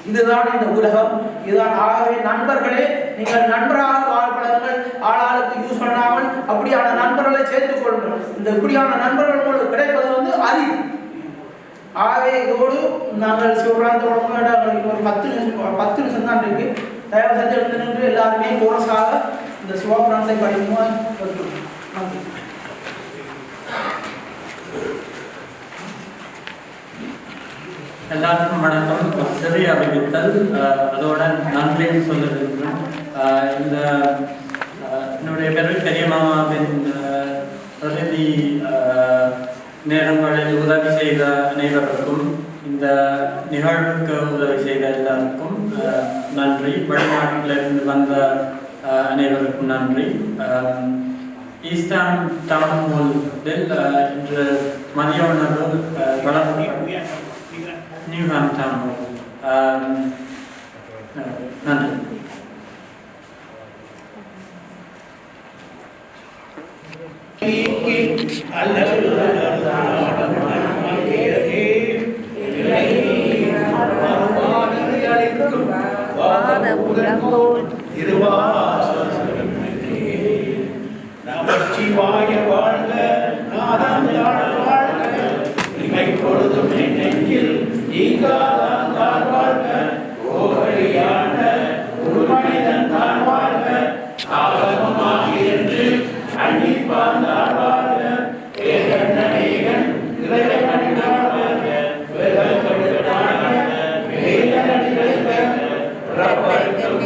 இதுதான் இந்த உலகம், இதுதான். ஆகவே நண்பர்களே, நீங்கள் நண்பராக வாழ்பவர்கள் ஆளாளுக்கு யூஸ் பண்ணாமல் அப்படியான நண்பர்களை சேர்த்துக் கொள்ளுங்கள். இந்த இப்படியான நண்பர்கள் உங்களுக்கு கிடைப்பது அறிவு. ஆகவே இதோடு நாங்கள் சிவபிராந்தோட ஒரு 10 நிமிஷம் தான் இருக்கு. தயவு செஞ்சு எழுந்து நின்று எல்லாருமே கோரஸாக இந்த சிவபிராந்தை படிக்குமா.
எல்லாருக்கும் வணக்கம். சிறிய அறிவித்தல், அதோட நன்றின்னு சொல்லியிருக்கிறேன். இந்த என்னுடைய பெரிய மாமாவின் இறுதி நேரங்களில் உதவி செய்த அனைவருக்கும், இந்த நிகழ்வுக்கு உதவி செய்த எல்லாருக்கும் நன்றி. வெளிநாட்டிலிருந்து வந்த அனைவருக்கும் நன்றி. ஈஸ்டர்ன் டவுன் ஹாலில் இன்று மதிய உணவு நியூஹாம் டவுன் ஹால். நன்றி.
நமச்சிவாய வாழ்க, நாதம் வாழ்க, இமை பொழுதும் நெஞ்சில் ஈகாதான் வாழ்க, ஓகழியான ஒரு மனிதன் தான் வாழ்க, ஆகமமாக என்று அன்னிப்பான் வாழ்க, ஏகன் இறைவன் வாழ்க, வேதங்களுக்கான வேதனைகளுக்க ரப்பருக்கும்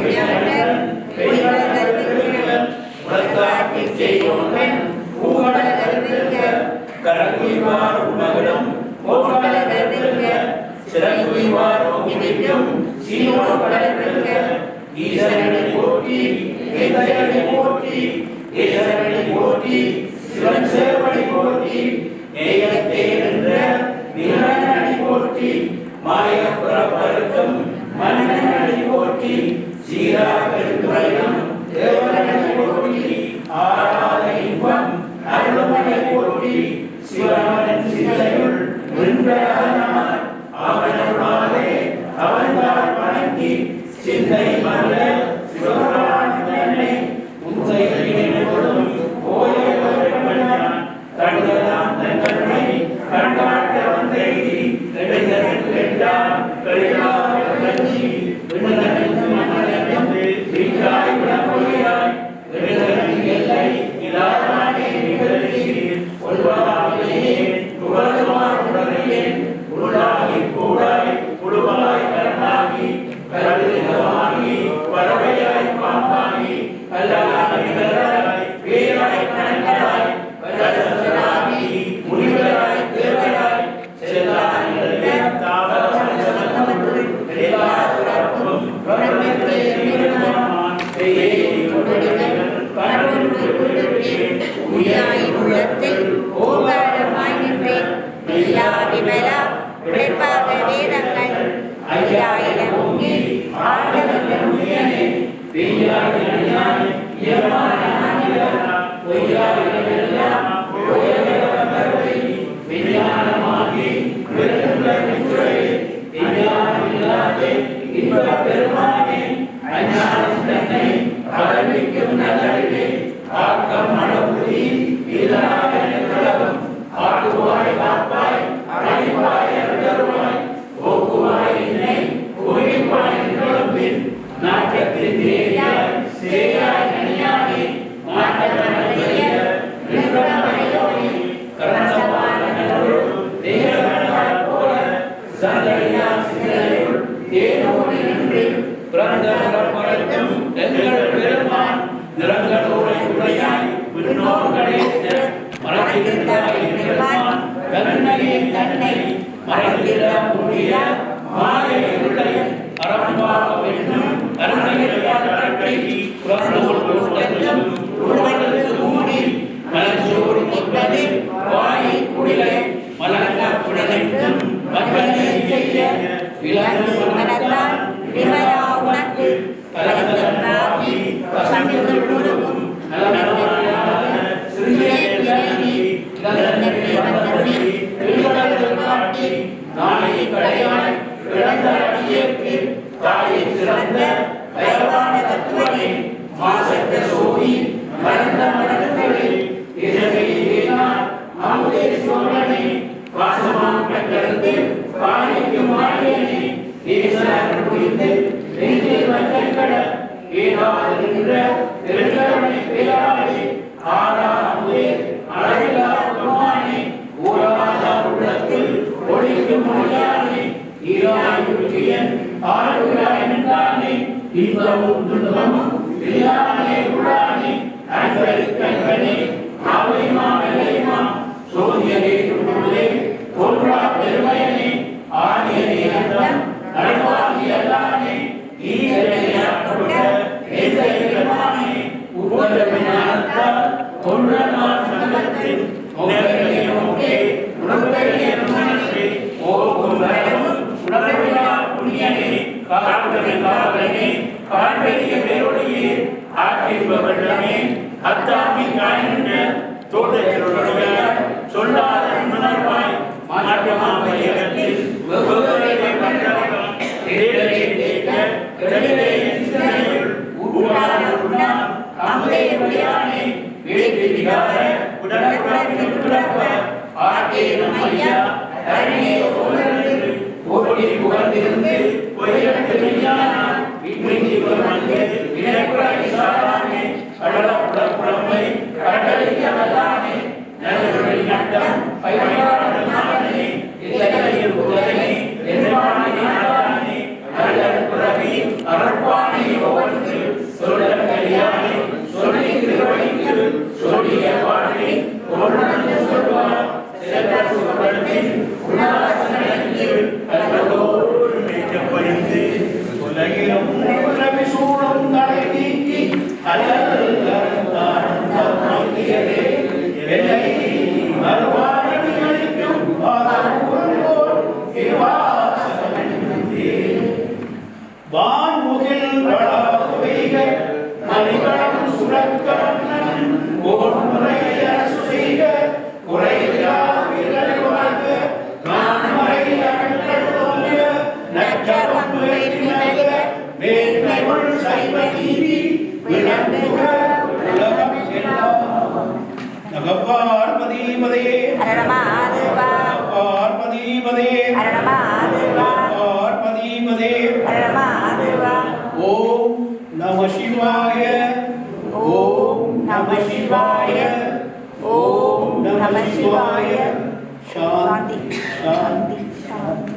உலகாக்கி செய்யோன் பூவடங்கள் வெல்க, கரங்குய்வார் உலகிடம் போர்வடங்கள் வெல்க, சிறங்குய்வார் ஓங்கிவிக்கும் சீனோடல் வெல்க, ஈசரனை போற்றி வேதையனை போற்றி, ஈசரனை போற்றி சிவன் சேவனை போற்றி, நேயத்தே என்ற நிலனனை போற்றி, மாயப்புறப்பருக்கும் மன்னனை போற்றி, சீராக துறையம் தேவ முடிவதனால் அவனுடாதே அவன்தால் வணங்கி சிந்தை மல்ல சிவபெருமான் தன்னை உன்னை நினைவதும் ஓயவர்களான் தங்களாம் தன்னை கண்டாட்ட வந்தை கிடைத்தது கேட்டான் கழிலாக கட்சி விண்ணகத்து மன்னனென்று வீட்டாய் விளம்பொழியாய் விடுதலை எல்லை இலாதானே நிகழ்ச்சி ஒல்வாயிலே புகழுமார் உடலையே உள்ளாகி கூடாய் உடுவாய் கரணாகி கருதினவாகி பறவையாய் பாம்பாகி கல்லாய் நிகழாய் பேராய் கணங்களாய் கலசலாகி முனிவராய் தேவராய் செல்லாய் தாவரமன்றல் எல்லாரும் பிரபலத்தை நிர்மாணம் தேய் கொடிகள்
உயிராய் உள்ளத்தில் ஓங்காரமாய் நின்றேன் மெய்யா விமலா உழைப்பாக வேதங்கள் ஐயாயிரம் ஓங்கி ஆண்டவர்கள் உயனே
தீயாய் அணியாய் இயமான ஆணியா பொய்யாய் எல்லாம் ஓயவரை விஞ்ஞானமாகி விருதுள்ள நின்றுரை தீயாயில்லாதே இன்பப் பெருமானே அஞ்ஞானம் தன்னை அகழ்விக்கும் நல்லறிவே ஆக்கம் மனபுரி இதனாலும் ஆக்குவாய் காப்பாய் அழைப்பாய் அருள்வாய் போக்குவாய் என்னை குவிப்பாய் நிரம்பின் நாட்டத்தின் தேயாய் சேயாய் அணியானே நாட்டமனைய நிர்வாணயோனி கரணவானனோடு தேவனாய் போல சந்தரியா சிந்தனையுள் தேனோடு நின்று பிறந்தவரப்படைத்தும் எங்கள் பெருமான் நிறங்களோடு உடையாய் விண்ணோர்களே மறைந்திருந்தாய் பெருமான் கருணையை தன்னை மறைந்திட முடிய மாயை இருளை அறம்பாக வேண்டும் கருணையை புறந்தோடு உருவனுக்கு மூடி மலர்ச்சோடு நிற்பது வாயை குடிலை மலர்ந்த புலனைக்கும் மக்களை செய்ய விலங்கு மனத்தால் விமலா உனக்கு கலந்தாகி பசங்கள் உருவும் நலனாக சிறிய விலகி இளந்தனை வந்தபடி விழுதல் காட்டி நாளை கடையாய் இழந்த அடியேற்கு தாயை சிறந்த பயவான தத்துவனை மாசற்ற சோதி மறந்த மனங்களில் இரவையினால் அமுதே சோழனை வாசமாம் கண்டெடுத்து பாணிக்கும் மாயனை ஈசன் புரிந்து நெஞ்சில் வஞ்சங்கட ஏதாவது நின்ற திருக்கருணை பேராளி ஆறாமுதே அழகிலா பெருமானே ஊராத உள்ளத்தில் ஒளிக்கும் மொழியானே ஈராயுக்கியன் ஆளுகிறாய் நின்றானே இன்பமும் துன்பமும் இல்லானே உள்ளானே அன்பருக்கன்பனே ஆவைமா வெள்ளைமா சோதியனே துன்புதே தோன்றா பெருமையனே ஆணியனே அண்டம் நடுவாகி அல்லானே ஈகரையாக்கப்பட்ட எந்தை பெருமானே உபதவினாத்தால் தொன்றனார் சங்கத்தில் உணர்களை நோக்கே உணர்வுகளை நோக்கே ஓக்கும் வரவும் உணர்விழா புண்ணியனே காக்கவே காவலனே காண்பெரிய பேரொழியே ஆக்கின்பவர்களே அத்தாமி காய்ந்த தோட்டத்திலுடைய சொல்லாத உணர்வாய் மாற்றமாமையகத்தில் வெகுவரை கண்டவன் தேடலே தேக்க கடலிலே சிந்தனையுள் ஊரான உண்ணாம் அம்பே ஒளியானே வேற்றி விகார உடற்ப ஆட்டேனும் ஐயா அரணே ஓரன்று ஓடி புகழ்ந்திருந்து பொய்யெடுத்து விஞ்ஞானால் விண்மிஞ்சி வந்து வினைக்குறை சாரானே கடலப்புறப்புறமை கடலைக்கு அவதானே நல்லொரு நட்டம் பைவாடனே இலகையில் உலகனே எதிர்வானை நாடானே நல்ல புறவி அறப்பானை ஒவ்வொன்று சொல்ல கையானே சொல்லி திருவழிக்கு சொல்லிய வாழை ஒன்று சொல்வார் சிறப்பு சுவர்ணின் உணவாசனைக்கு கல்வதோடு மேன்மை கொள் சைவ நீதி விளங்குக உலகம் எல்லாம். நம பார்வதி பதையே பார்வதி பதையே பார்வதி பதையே. ஓம் நம சிவாய ஓம் நம சிவாய ஓம் நம சிவாய. சாந்தி சாந்தி சாந்தி.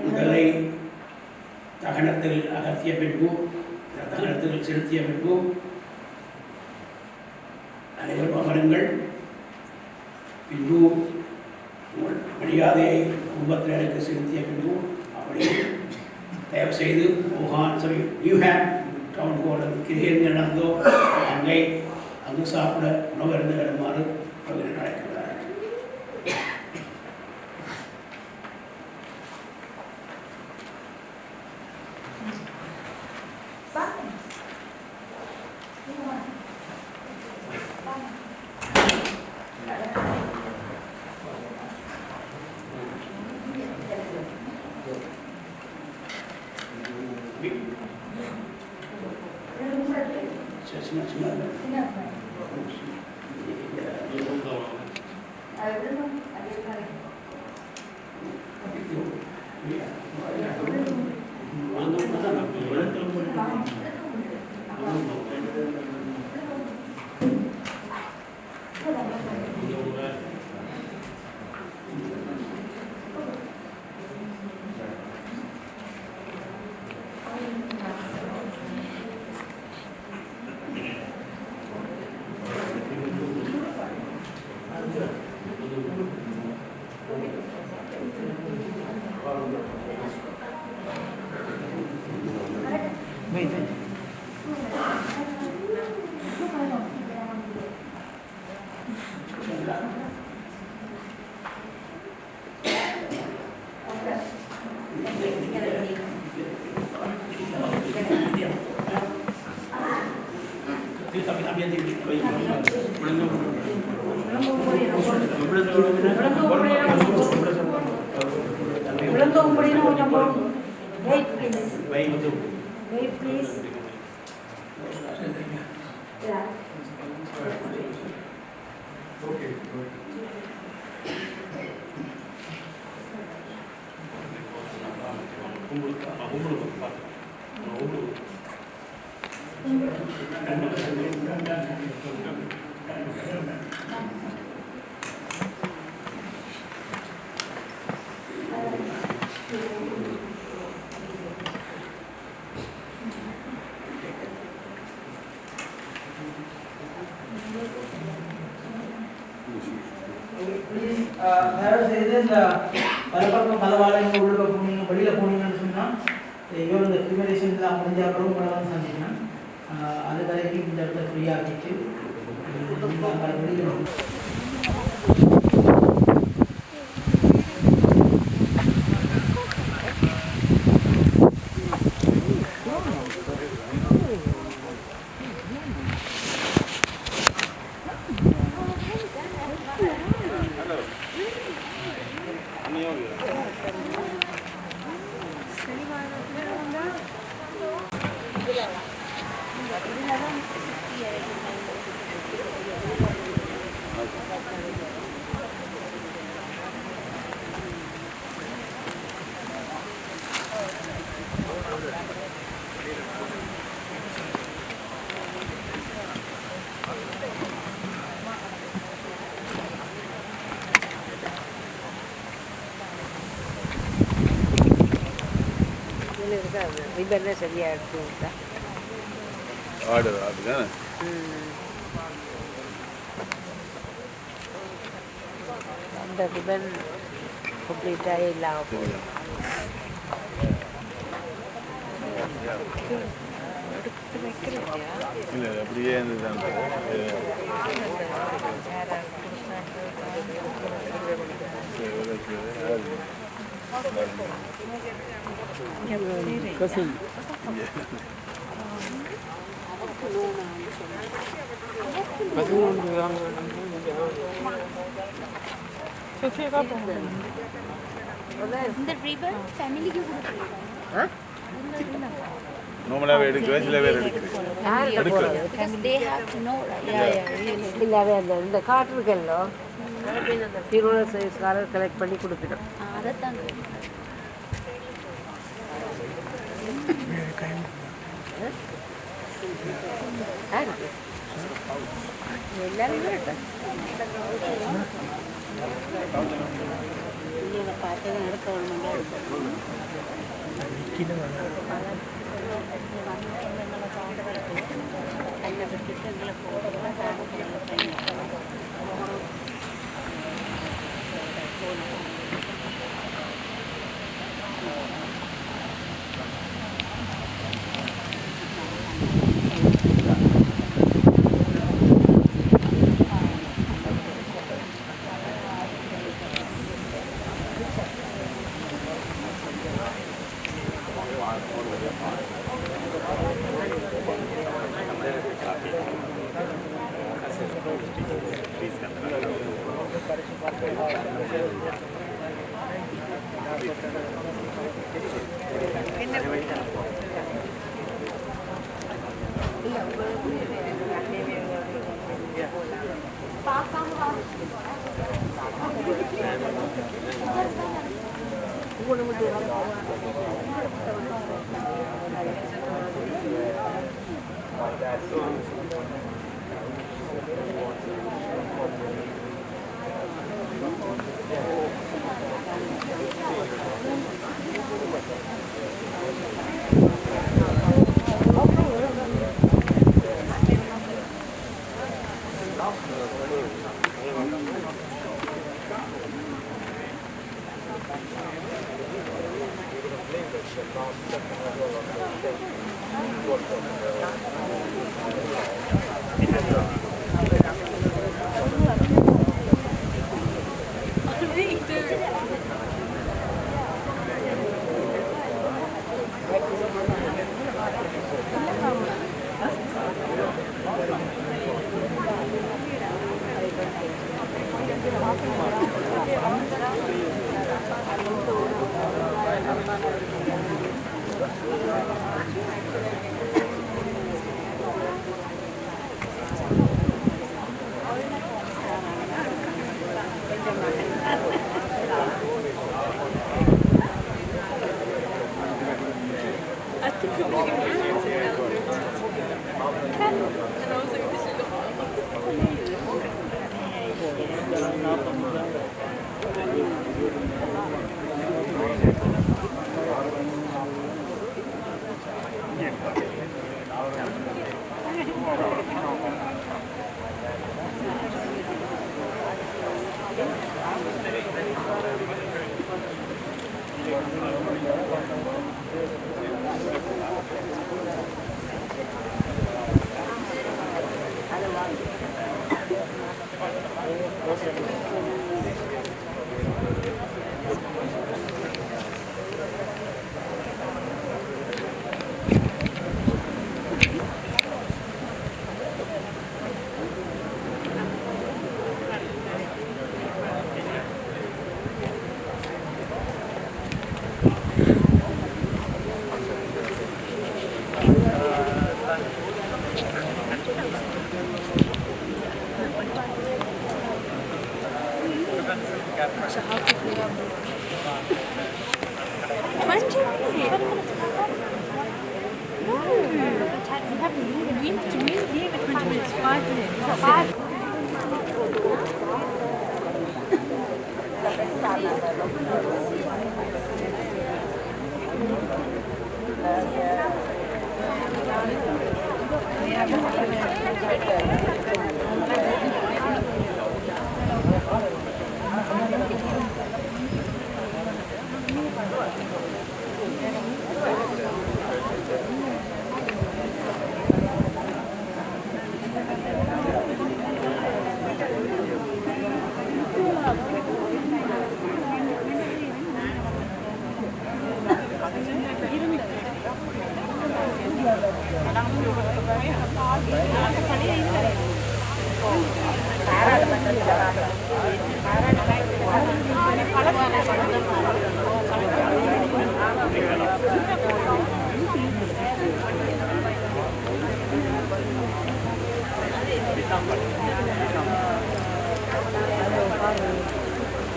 உடலை தகனத்தில் அகற்றிய பின்பு தகனத்தில் செலுத்திய பின்பு அனைவரும் அமருங்கள். பின்பு உங்கள் மரியாதையை குடும்பத்தினருக்கு செலுத்திய பின்பு அப்படி தயவு செய்து மோகான் சரி நியூஹேம் டவுன் ஹாலுக்கு நடந்தோ அங்கு சாப்பிட உணவு இருந்து வருமாறு நடக்கிறார்கள்.
Wait, please. Yeah.
Okay.
தயவு செய்து இந்த பலப்பக்கம் பலவாளைங்க உள்ள போனீங்க வெளியில் போனீங்கன்னு சொன்னால் ஐயோ இந்த கிரிமினேஷன்லாம் முடிஞ்ச அப்புறம் உங்களை வந்து சந்திக்கணும். அது வரைக்கும் இந்த இடத்துல ஃப்ரீயாகிட்டு வெளியில்
ரிப்பன் சரியா எடுத்து விட்டா
ஆர்டர் அப்படிதானே.
அந்த ரிப்பன் கம்ப்ளீட்டாக இல்லாமல் போகும்.
இல்லை அப்படியே
cousin.
இந்த ரிபன் ஃபேமிலிக்கு கொடுக்குறீங்க
நார்மலாவே எடுக்கவே சில பேர் எடுக்கிறேன்
because they have to know right
இல்லை இந்த காட்டு இருக்கல்லோ திருவண்ண சைஸ்காரர் கலெக்ட் பண்ணி கொடுத்துட்டோம்.
அதைத்தான்
எல்லாரும் பார்த்து எடுக்க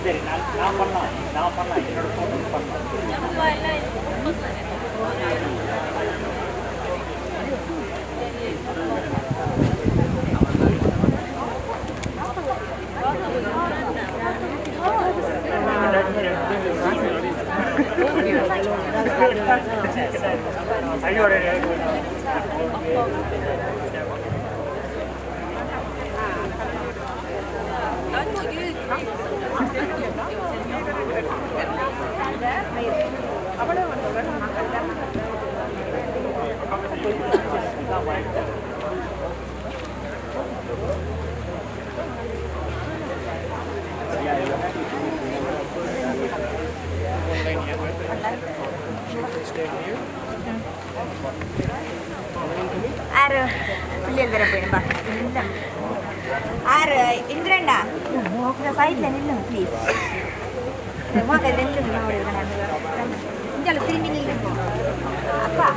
சரி நான் பண்ணலாம் என்னோட ஃபோன் பண்ணலாம்.
பிள்ளைகள் தர போயிடும்பா ஆறு இந்திரண்டா சைட்ல நில்லுங்க ப்ளீஸ் ரெண்டு இங்கே திரும்பி நில்லுங்க அப்பா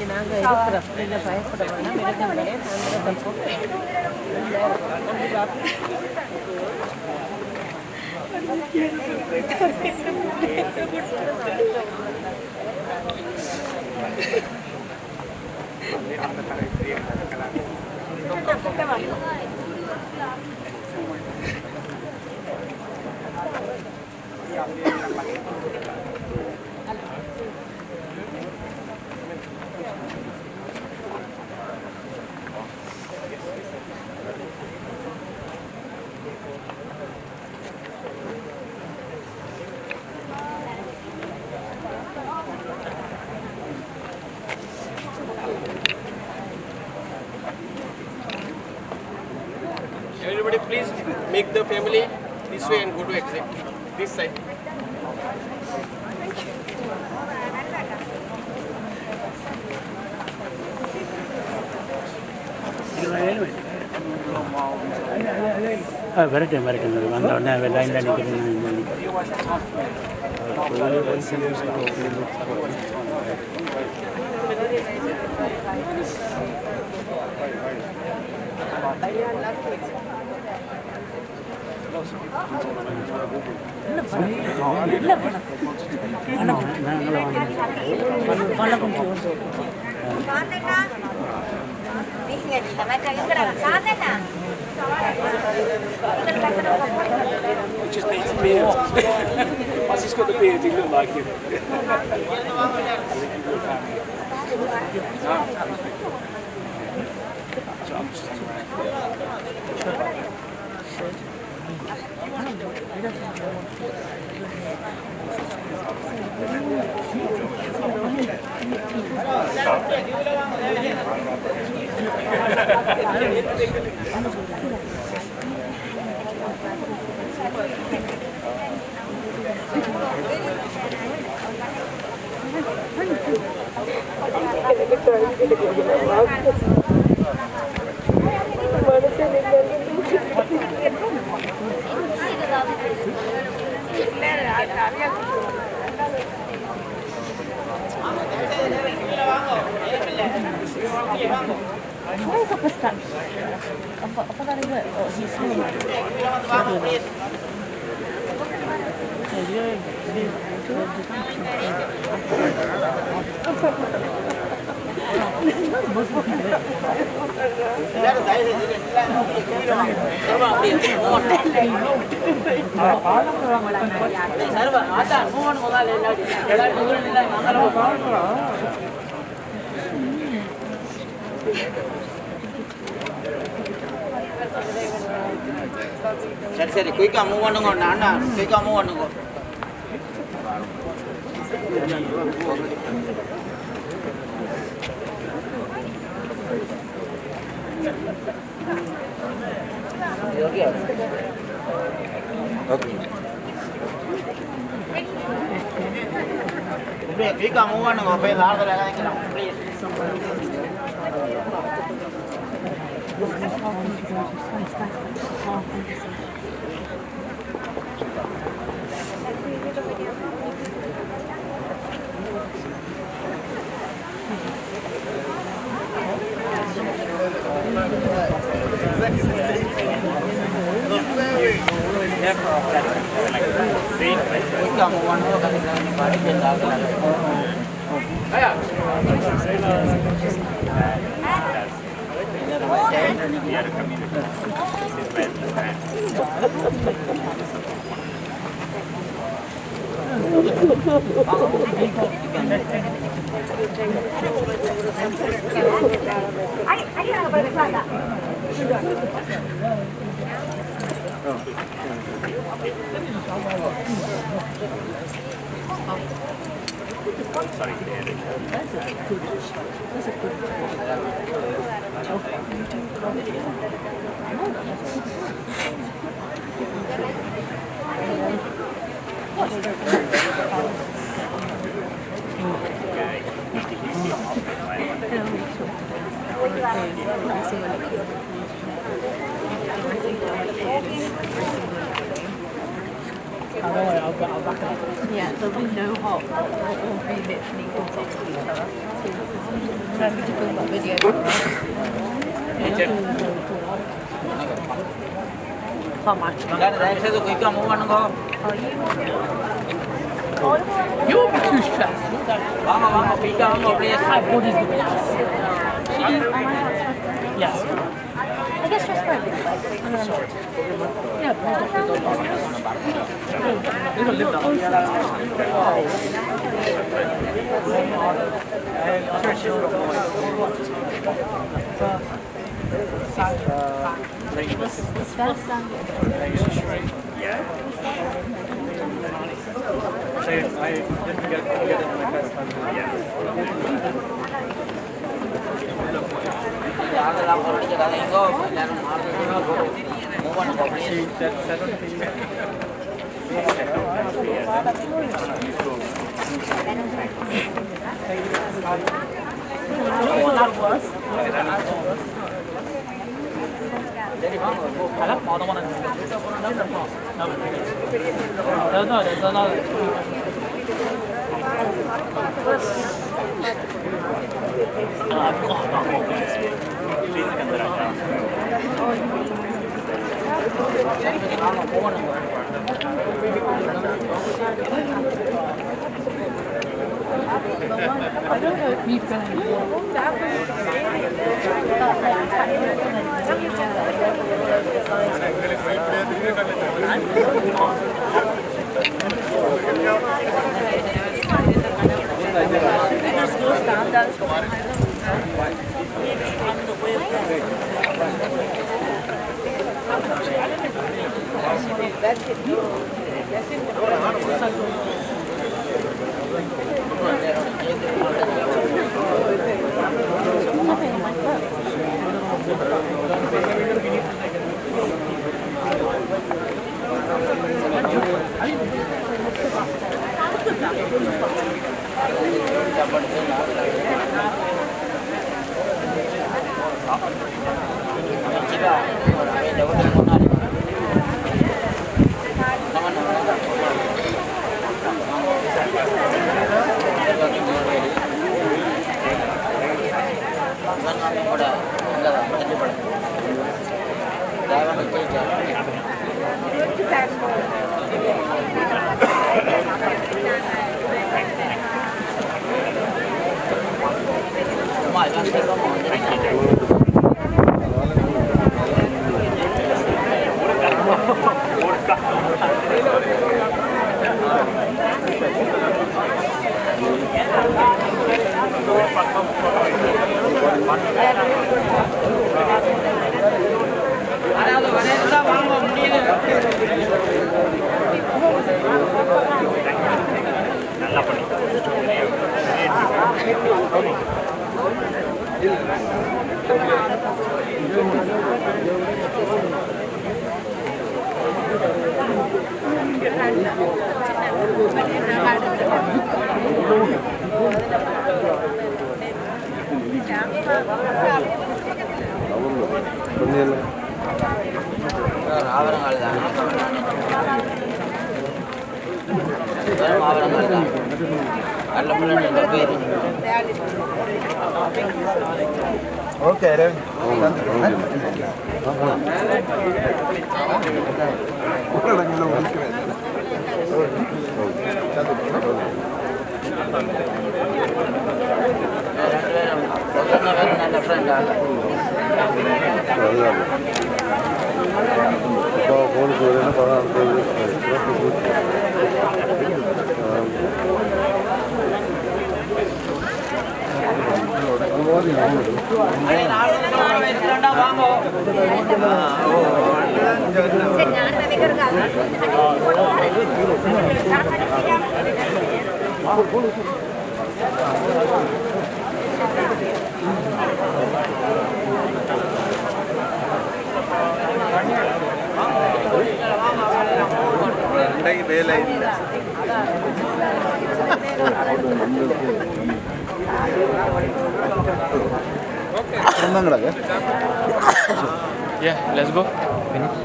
நாங்கள் இருக்கிறோம் இல்லை பயப்பட வேண்டாம்
Everybody please make the family this way and go to exit. This side.
வரட்டும் வந்த உடனே லைனில் நிற்கிறேன்.
Just needs a beard. Once he's got the beard, he look like him.
சரி சரி குயிக்கா மூவ் பண்ணுங்க அண்ணா குயிக்கா மூவ் பண்ணுங்க Cái con muốn ăn ngồi bên đó là cái lòng please.
Yeah, there'll be no hot. It'll all be literally on top of each other. Remember to film that video. Không ăn.
Đây sẽ tôi có muốn ăn không?
You won't be too stressed.
Vamos, pica, vamos, please.
My body's going to Yes.
I get stressed for everything.
Yeah, they don't live
I didn't get it my first time.
I don't know if you've done
Gracias.
Avarangal தான் ஆவரங்கால் தான் நல்ல பிள்ளை பேர்
okay
நல்ல ஃப்ரெண்டாக
போனுக்கு வரேன்னா படம் வேலை
Yeah, let's go. Finish.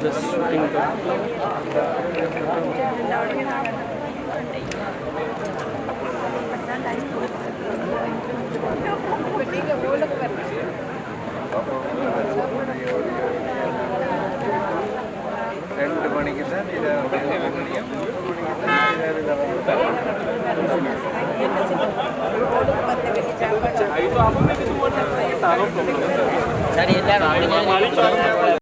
Just shooting the
ரெண்டு மணிக்கு தான்
சரி எல்லாரும்